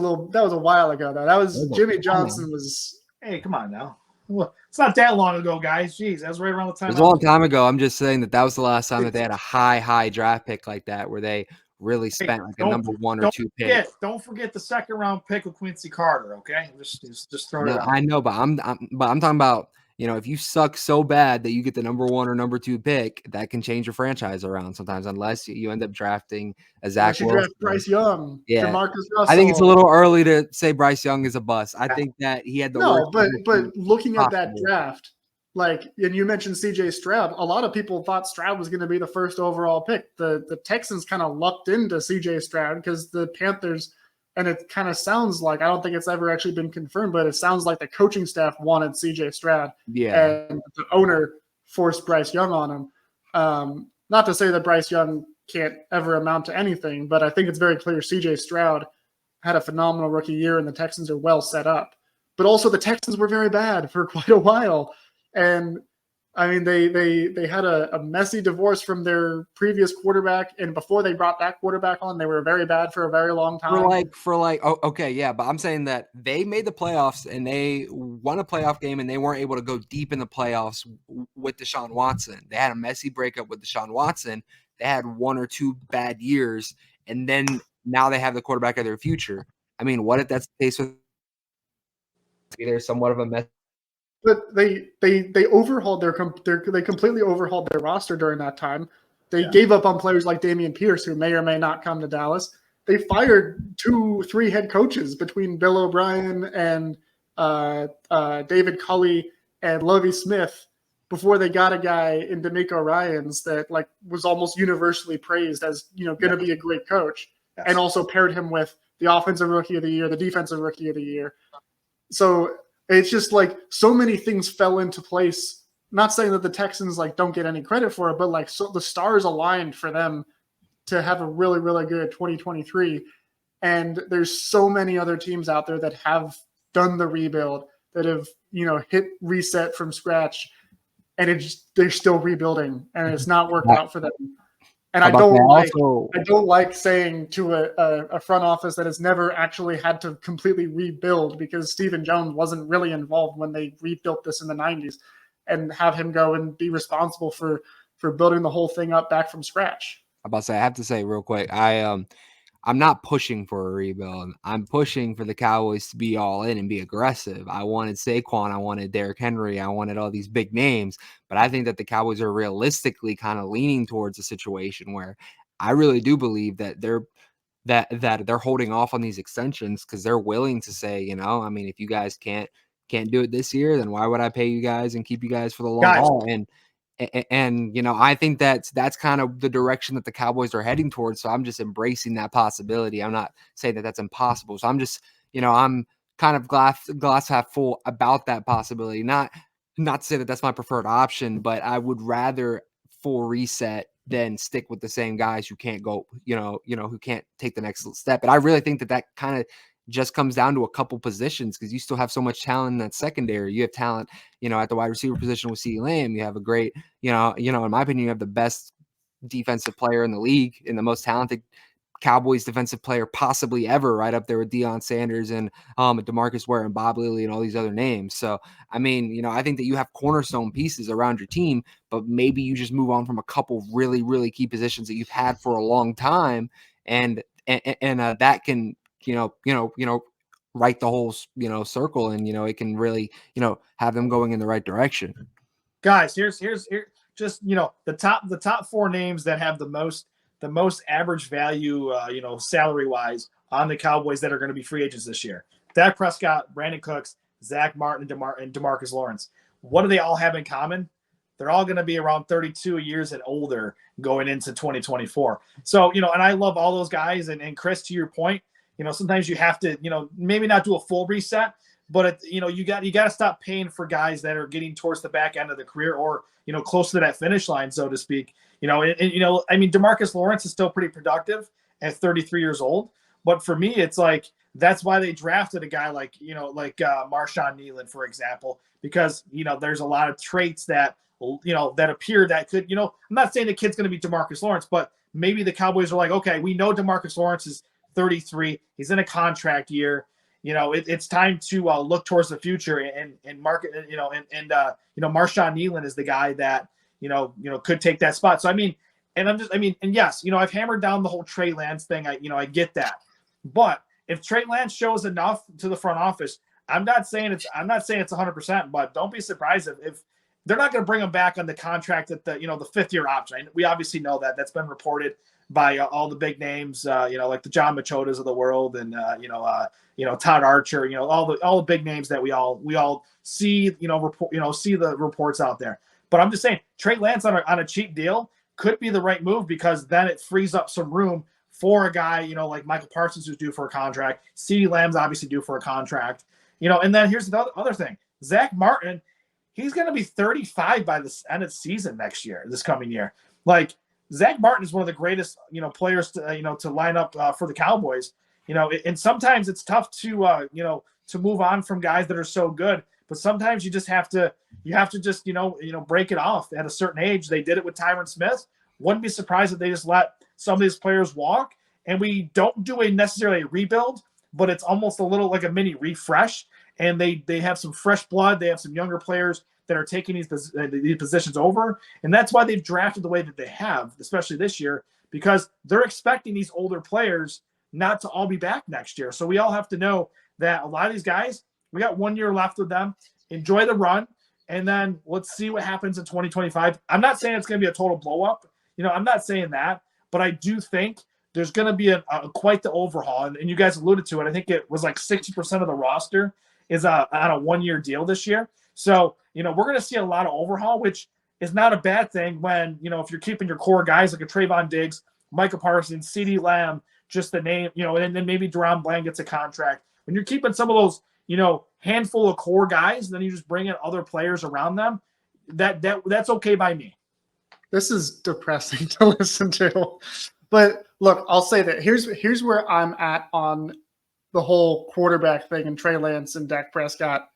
a while ago though. That was Jimmy Johnson was. Hey, come on now. Well, it's not that long ago, guys. Jeez, that was right around the time. It was a long time ago. I'm just saying that was the last time that they had a high draft pick like that where they really spent like a number 1 or 2 pick. Don't forget the second round pick of Quincy Carter. Okay, just throw it out. I know, but I'm talking about, you know, if you suck so bad that you get the number 1 or number 2 pick, that can change your franchise around sometimes, unless you end up drafting a Zach Wilson. Draft Bryce Young, yeah. DeMarcus Russell. I think it's a little early to say Bryce Young is a bust. I think that he had the worst. But looking at that draft, like, and you mentioned CJ Stroud, a lot of people thought Stroud was going to be the first overall pick. The Texans kind of lucked into CJ Stroud because the Panthers. And it kind of sounds like, I don't think it's ever actually been confirmed, but it sounds like the coaching staff wanted CJ Stroud. Yeah. And the owner forced Bryce Young on him. Not to say that Bryce Young can't ever amount to anything, but I think it's very clear CJ Stroud had a phenomenal rookie year and the Texans are well set up. But also the Texans were very bad for quite a while. And I mean, they had a messy divorce from their previous quarterback, and before they brought that quarterback on, they were very bad for a very long time. Okay, yeah, but I'm saying that they made the playoffs and they won a playoff game, and they weren't able to go deep in the playoffs with Deshaun Watson. They had a messy breakup with Deshaun Watson. They had 1 or 2 bad years, and then now they have the quarterback of their future. I mean, what if that's the case with? There's somewhat of a mess. But they overhauled they completely overhauled their roster during that time. They gave up on players like Damian Pierce, who may or may not come to Dallas. They fired 2-3 head coaches between Bill O'Brien and David Culley and Lovie Smith before they got a guy in D'Amico Ryans that like was almost universally praised as, going to be a great coach, and also paired him with the offensive rookie of the year, the defensive rookie of the year. So it's just like so many things fell into place. Not saying that the Texans like don't get any credit for it, but like so the stars aligned for them to have a really, really good 2023. And there's so many other teams out there that have done the rebuild, that have, hit reset from scratch, and they're still rebuilding, and it's not worked out for them. And I don't like saying to a front office that has never actually had to completely rebuild, because Stephen Jones wasn't really involved when they rebuilt this in the 90s, and have him go and be responsible for building the whole thing up back from scratch. I have to say real quick, I'm not pushing for a rebuild. I'm pushing for the Cowboys to be all in and be aggressive. I wanted Saquon. I wanted Derrick Henry. I wanted all these big names. But I think that the Cowboys are realistically kind of leaning towards a situation where I really do believe that they're holding off on these extensions because they're willing to say, if you guys can't do it this year, then why would I pay you guys and keep you guys for the long haul? And I think that's kind of the direction that the Cowboys are heading towards. So I'm just embracing that possibility. I'm not saying that that's impossible. So I'm just, I'm kind of glass half full about that possibility. Not to say that that's my preferred option, but I would rather full reset than stick with the same guys who can't go, who can't take the next step. But I really think that kind of just comes down to a couple positions, because you still have so much talent in that secondary. You have talent, at the wide receiver position with CeeDee Lamb. You have a great, in my opinion, you have the best defensive player in the league and the most talented Cowboys defensive player possibly ever, right up there with Deion Sanders and DeMarcus Ware and Bob Lilly and all these other names. So, I think that you have cornerstone pieces around your team, but maybe you just move on from a couple really, really key positions that you've had for a long time, and that can, right the whole, circle, and, it can really, have them going in the right direction. Guys, here's just, the top 4 names that have the most average value, salary wise on the Cowboys that are going to be free agents this year. Dak Prescott, Brandon Cooks, Zach Martin, and DeMarcus Lawrence. What do they all have in common? They're all going to be around 32 years and older going into 2024. So, and I love all those guys. And Chris, to your point, sometimes you have to, maybe not do a full reset, but you got to stop paying for guys that are getting towards the back end of the career, or, close to that finish line, so to speak. DeMarcus Lawrence is still pretty productive at 33 years old. But for me, it's like, that's why they drafted a guy like Marshawn Nealon, for example, because, there's a lot of traits that, that appear that could, I'm not saying the kid's going to be DeMarcus Lawrence, but maybe the Cowboys are like, okay, we know DeMarcus Lawrence is 33. He's in a contract year. It's time to look towards the future and market, Marshawn Nealon is the guy that, could take that spot. So, yes, I've hammered down the whole Trey Lance thing. I get that. But if Trey Lance shows enough to the front office, I'm not saying it's 100%, but don't be surprised if they're not going to bring him back on the contract at the 5th year option. We obviously know that that's been reported by all the big names, like the John Machotas of the world, and Todd Archer, all the big names that we all see, see the reports out there. But I'm just saying, Trey Lance on a cheap deal could be the right move, because then it frees up some room for a guy, like Michael Parsons, who's due for a contract. CeeDee Lamb's obviously due for a contract, and then here's the other thing. Zach Martin, he's going to be 35 by the end of the season this coming year. Like, Zach Martin is one of the greatest, players to line up for the Cowboys, and sometimes it's tough to move on from guys that are so good, but sometimes you just have to just, break it off at a certain age. They did it with Tyron Smith. Wouldn't be surprised if they just let some of these players walk, and we don't do necessarily a rebuild, but it's almost a little like a mini refresh, and they have some fresh blood. They have some younger players that are taking these positions over. And that's why they've drafted the way that they have, especially this year, because they're expecting these older players not to all be back next year. So we all have to know that a lot of these guys, we got 1 year left with them. Enjoy the run, and then let's see what happens in 2025. I'm not saying it's going to be a total blow up. I'm not saying that, but I do think there's going to be a quite the overhaul. And you guys alluded to it. I think it was like 60% of the roster is on a 1-year deal this year. So, we're going to see a lot of overhaul, which is not a bad thing when, if you're keeping your core guys like a Trayvon Diggs, Micah Parsons, CeeDee Lamb, just the name, and then maybe Deron Bland gets a contract. When you're keeping some of those, handful of core guys, then you just bring in other players around them. That's okay by me. This is depressing to listen to. But look, I'll say that here's where I'm at on the whole quarterback thing and Trey Lance and Dak Prescott.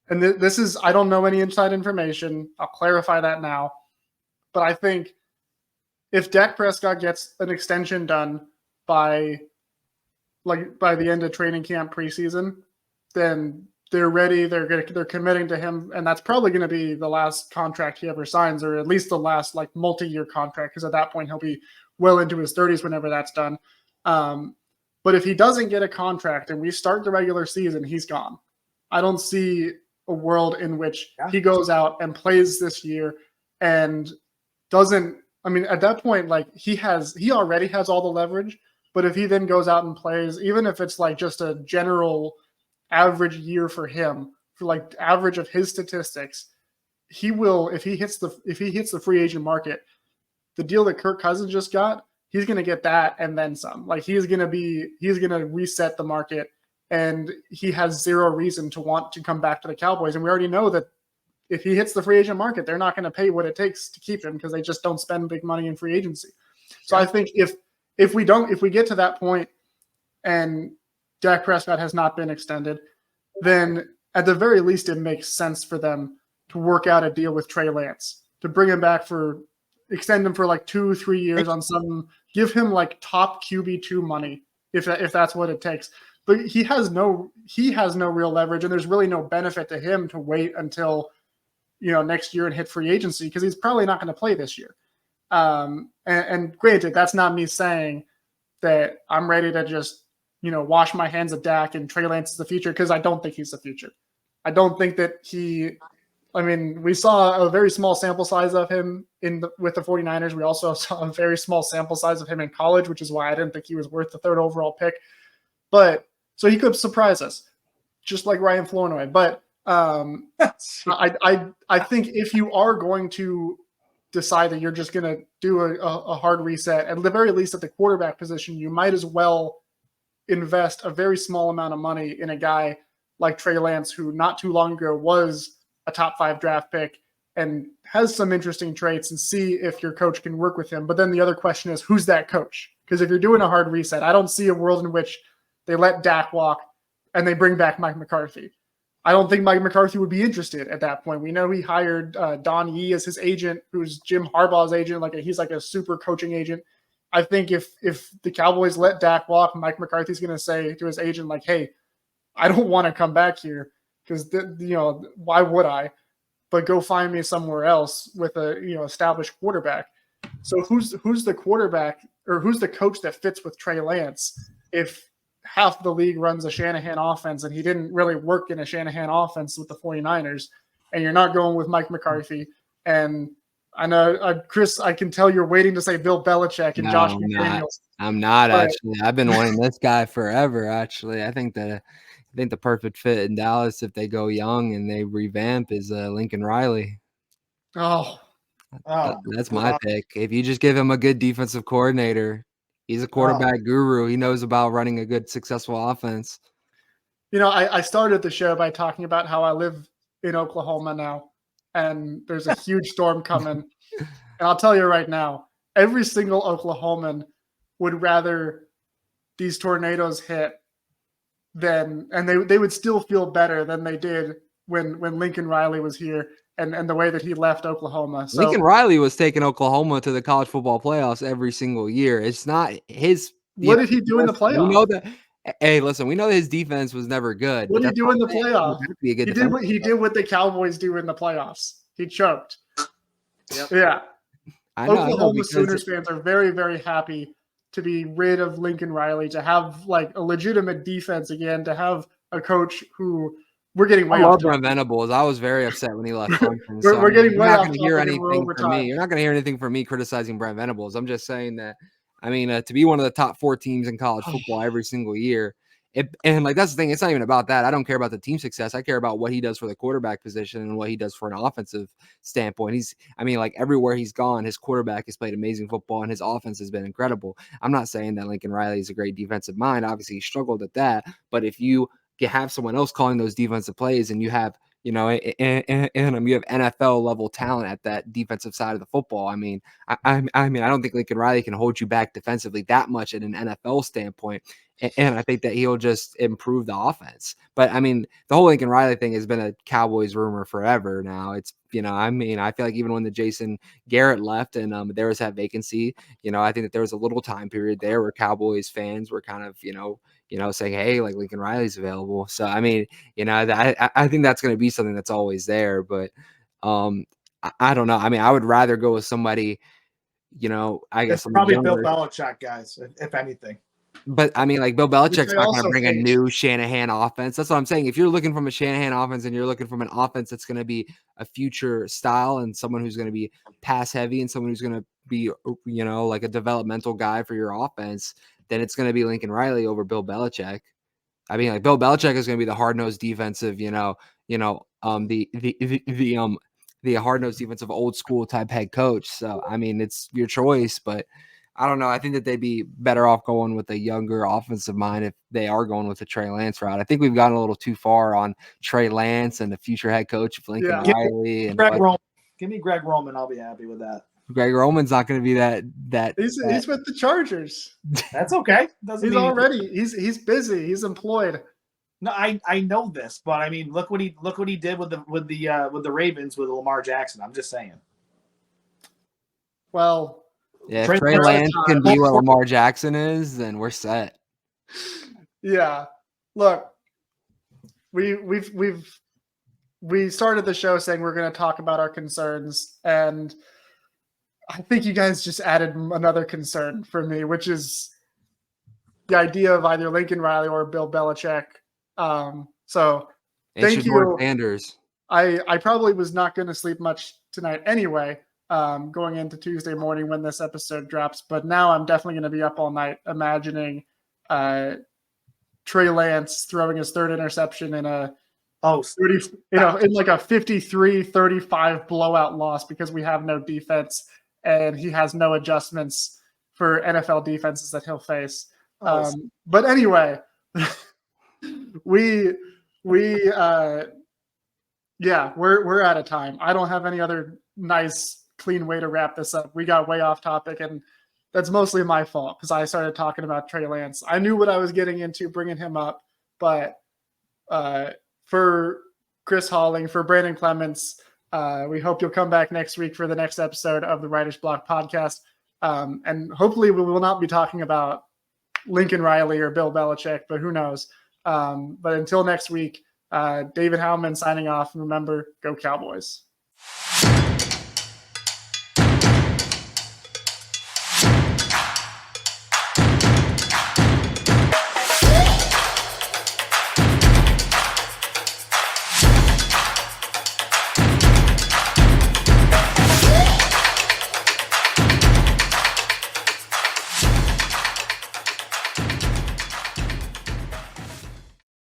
And this is, I don't know any inside information. I'll clarify that now. But I think if Dak Prescott gets an extension done by the end of training camp preseason, then they're ready. They're committing to him, and that's probably going to be the last contract he ever signs, or at least the last multi-year contract, because at that point he'll be well into his 30s whenever that's done. But if he doesn't get a contract and we start the regular season, he's gone. I don't see a world in which he goes out and plays this year and doesn't. I mean, at that point, he already has all the leverage. But if he then goes out and plays, even if it's just a general average year for him, for average of his statistics, he will, if he hits the free agent market, the deal that Kirk Cousins just got, he's going to get that and then some. He's going to reset the market, and he has zero reason to want to come back to the Cowboys. And we already know that if he hits the free agent market, they're not going to pay what it takes to keep him, because they just don't spend big money in free agency. So I think if we get to that point and Dak Prescott has not been extended, then at the very least it makes sense for them to work out a deal with Trey Lance, to bring him back extend him for 2-3 years on some, give him top QB2 money if that's what it takes. But he has no real leverage, and there's really no benefit to him to wait until next year and hit free agency, because he's probably not going to play this year. And granted, that's not me saying that I'm ready to just wash my hands of Dak and Trey Lance is the future, because I don't think he's the future. I don't think that we saw a very small sample size of him with the 49ers. We also saw a very small sample size of him in college, which is why I didn't think he was worth the 3rd overall pick. But so he could surprise us, just like Ryan Flournoy. But I think if you are going to decide that you're just going to do a hard reset, at the very least at the quarterback position, you might as well invest a very small amount of money in a guy like Trey Lance, who not too long ago was a top 5 draft pick and has some interesting traits, and see if your coach can work with him. But then the other question is, who's that coach? Because if you're doing a hard reset, I don't see a world in which they let Dak walk and they bring back Mike McCarthy. I don't think Mike McCarthy would be interested at that point. We know he hired Don Yee as his agent, who's Jim Harbaugh's agent. He's a super coaching agent. I think if the Cowboys let Dak walk, Mike McCarthy's going to say to his agent, hey, I don't want to come back here, because why would I? But go find me somewhere else with a established quarterback. So who's the quarterback, or who's the coach that fits with Trey Lance if half the league runs a Shanahan offense and he didn't really work in a Shanahan offense with the 49ers, and you're not going with Mike McCarthy? And I know, Chris, I can tell you're waiting to say Bill Belichick and Josh McDaniels. I'm not actually. I've been wanting this guy forever, actually. I think the perfect fit in Dallas, if they go young and they revamp, is Lincoln Riley. That's my pick. If you just give him a good defensive coordinator, he's a quarterback guru. He knows about running a good, successful offense. I started the show by talking about how I live in Oklahoma now, and there's a huge storm coming. And I'll tell you right now, every single Oklahoman would rather these tornadoes hit and they would still feel better than they did when Lincoln Riley was here and the way that he left Oklahoma. So Lincoln Riley was taking Oklahoma to the college football playoffs every single year. It's not his. What did he do in the playoffs? We know that. Hey, listen, we know his defense was never good. What did he do in the playoffs? He did what the Cowboys do in the playoffs. He choked. Yep. Yeah. Oklahoma Sooners fans are very, very happy to be rid of Lincoln Riley, to have a legitimate defense again, to have a coach who we're getting way I off love topic. Brent Venables. I was very upset when he left Clemson. We're getting you're way not off going to hear topic and we're anything over from me. time. You're not going to hear anything from me criticizing Brent Venables. I'm just saying that, to be one of the top 4 teams in college football every single year, and like that's the thing. It's not even about that. I don't care about the team success. I care about what he does for the quarterback position and what he does for an offensive standpoint. Everywhere he's gone, his quarterback has played amazing football and his offense has been incredible. I'm not saying that Lincoln Riley is a great defensive mind. Obviously, he struggled at that. But if you have someone else calling those defensive plays and you have you have NFL level talent at that defensive side of the football. I don't think Lincoln Riley can hold you back defensively that much at an NFL standpoint. And I think that he'll just improve the offense. But the whole Lincoln Riley thing has been a Cowboys rumor forever now. It's, I feel like even when the Jason Garrett left and there was that vacancy, I think that there was a little time period there where Cowboys fans were kind of, saying, hey, like Lincoln Riley's available. So, I think that's going to be something that's always there. But I don't know. I would rather go with somebody, I guess It's probably younger. Bill Belichick, guys, if anything. But like Bill Belichick's not going to bring hate. a new Shanahan offense. That's what I'm saying. If you're looking from a Shanahan offense and you're looking from an offense that's going to be a future style and someone who's going to be pass heavy and someone who's going to be, like a developmental guy for your offense, then it's going to be Lincoln Riley over Bill Belichick. Like Bill Belichick is going to be the hard-nosed defensive, the hard-nosed defensive old school type head coach. So, it's your choice, but I don't know. I think that they'd be better off going with a younger offensive mind if they are going with the Trey Lance route. I think we've gotten a little too far on Trey Lance and the future head coach of Lincoln Riley. Give me Greg Roman. I'll be happy with that. Greg Roman's not going to be that. He's with the Chargers. That's okay. He's busy. He's employed. No, I know this, but look what he did with the Ravens with Lamar Jackson. I'm just saying. Well, yeah, if Trey Lance can be what Lamar Jackson is, then we're set. Yeah. Look, we started the show saying we're going to talk about our concerns, and I think you guys just added another concern for me, which is the idea of either Lincoln Riley or Bill Belichick. So thank you. Sanders. I probably was not going to sleep much tonight anyway, going into Tuesday morning when this episode drops. But now I'm definitely going to be up all night imagining Trey Lance throwing his third interception in a 30, in like a 53-35 blowout loss because we have no defense and he has no adjustments for NFL defenses that he'll face. But anyway, we're out of time. I don't have any other nice, clean way to wrap this up. We got way off topic, and that's mostly my fault because I started talking about Trey Lance. I knew what I was getting into bringing him up, but for Chris Halling, for Brandon Clements, we hope you'll come back next week for the next episode of the Writer's Block podcast. And hopefully we will not be talking about Lincoln Riley or Bill Belichick, but who knows? But until next week, David Howman signing off. And remember, go Cowboys.